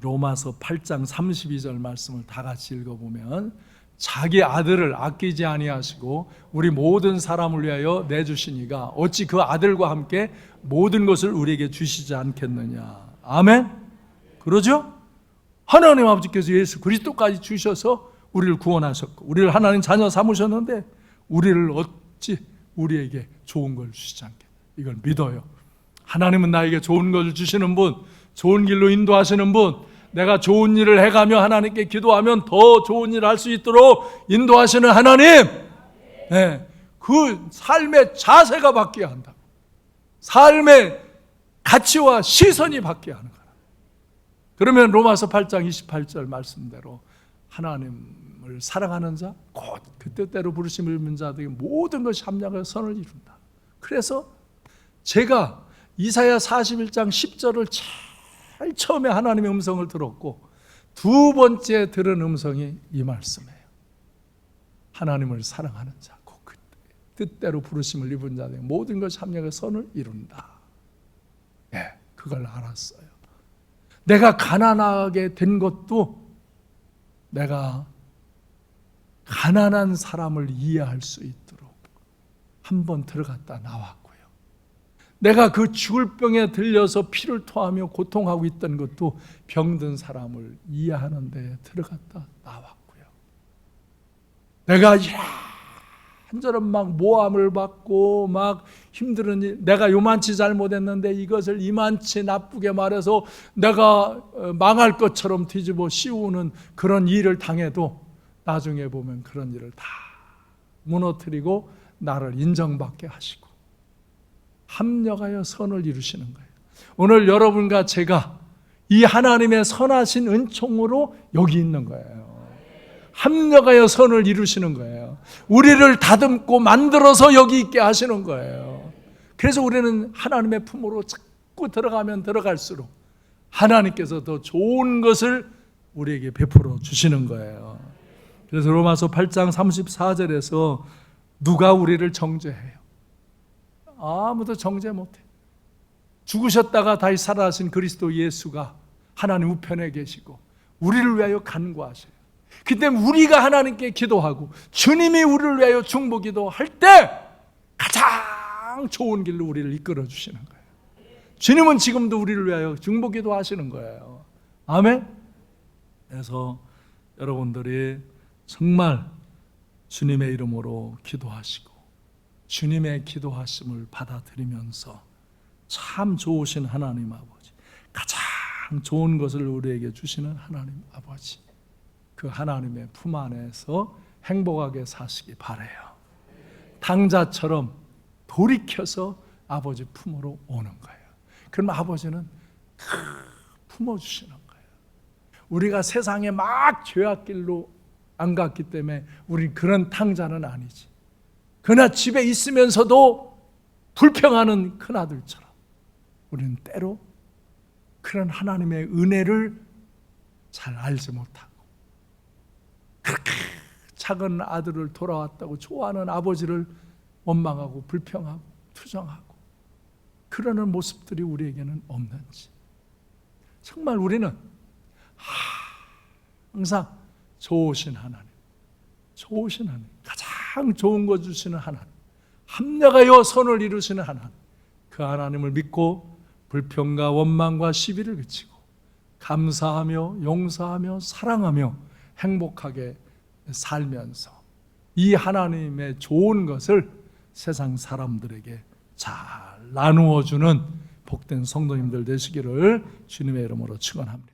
로마서 8장 32절 말씀을 다 같이 읽어보면 자기 아들을 아끼지 아니하시고 우리 모든 사람을 위하여 내주시니가 어찌 그 아들과 함께 모든 것을 우리에게 주시지 않겠느냐. 아멘? 그러죠? 하나님 아버지께서 예수 그리스도까지 주셔서 우리를 구원하셨고 우리를 하나님 자녀 삼으셨는데 우리를 어찌 우리에게 좋은 걸 주시지 않겠냐. 이걸 믿어요. 하나님은 나에게 좋은 것을 주시는 분, 좋은 길로 인도하시는 분, 내가 좋은 일을 해가며 하나님께 기도하면 더 좋은 일을 할 수 있도록 인도하시는 하나님. 네, 그 삶의 자세가 바뀌어야 한다. 삶의 가치와 시선이 바뀌어야 하는 거야. 그러면 로마서 8장 28절 말씀대로 하나님을 사랑하는 자, 곧 그 뜻대로 부르심을 입은 자들에게 모든 것이 합력하여 선을 이룬다. 그래서 제가 이사야 41장 10절을 제일 처음에 하나님의 음성을 들었고 두 번째 들은 음성이 이 말씀이에요. 하나님을 사랑하는 자, 곧 그 뜻대로 부르심을 입은 자들에게 모든 것이 합력하여 선을 이룬다. 예, 그걸 알았어요. 내가 가난하게 된 것도 내가 가난한 사람을 이해할 수 있도록 한번 들어갔다 나왔고요. 내가 그 죽을 병에 들려서 피를 토하며 고통하고 있던 것도 병든 사람을 이해하는 데 들어갔다 나왔고요. 내가 이런저런 막 모함을 받고 막 힘든 일, 내가 요만치 잘못했는데 이것을 이만치 나쁘게 말해서 내가 망할 것처럼 뒤집어 씌우는 그런 일을 당해도 나중에 보면 그런 일을 다 무너뜨리고 나를 인정받게 하시고 합력하여 선을 이루시는 거예요. 오늘 여러분과 제가 이 하나님의 선하신 은총으로 여기 있는 거예요. 합력하여 선을 이루시는 거예요. 우리를 다듬고 만들어서 여기 있게 하시는 거예요. 그래서 우리는 하나님의 품으로 자꾸 들어가면 들어갈수록 하나님께서 더 좋은 것을 우리에게 베풀어 주시는 거예요. 그래서 로마서 8장 34절에서 누가 우리를 정죄해요? 아무도 정죄 못해. 죽으셨다가 다시 살아나신 그리스도 예수가 하나님 우편에 계시고 우리를 위하여 간구하셔요. 그때 우리가 하나님께 기도하고 주님이 우리를 위하여 중보기도 할 때 가장 좋은 길로 우리를 이끌어 주시는 거예요. 주님은 지금도 우리를 위하여 중보기도 하시는 거예요. 아멘. 그래서 여러분들이 정말 주님의 이름으로 기도하시고 주님의 기도하심을 받아들이면서 참 좋으신 하나님 아버지, 가장 좋은 것을 우리에게 주시는 하나님 아버지, 그 하나님의 품 안에서 행복하게 사시기 바라요. 당자처럼 돌이켜서 아버지 품으로 오는 거예요. 그럼 아버지는 품어주시는 거예요. 우리가 세상에 막 죄악길로 안 갔기 때문에 우린 그런 탕자는 아니지. 그러나 집에 있으면서도 불평하는 큰아들처럼 우리는 때로 그런 하나님의 은혜를 잘 알지 못하고 그렇게 작은 아들을 돌아왔다고 좋아하는 아버지를 원망하고 불평하고 투정하고 그러는 모습들이 우리에게는 없는지, 정말 우리는 항상 좋으신 하나님, 좋으신 하나님, 가장 좋은 것 주시는 하나님, 합력하여 선을 이루시는 하나님, 그 하나님을 믿고 불평과 원망과 시비를 그치고 감사하며 용서하며 사랑하며 행복하게 살면서 이 하나님의 좋은 것을 세상 사람들에게 잘 나누어주는 복된 성도님들 되시기를 주님의 이름으로 축원합니다.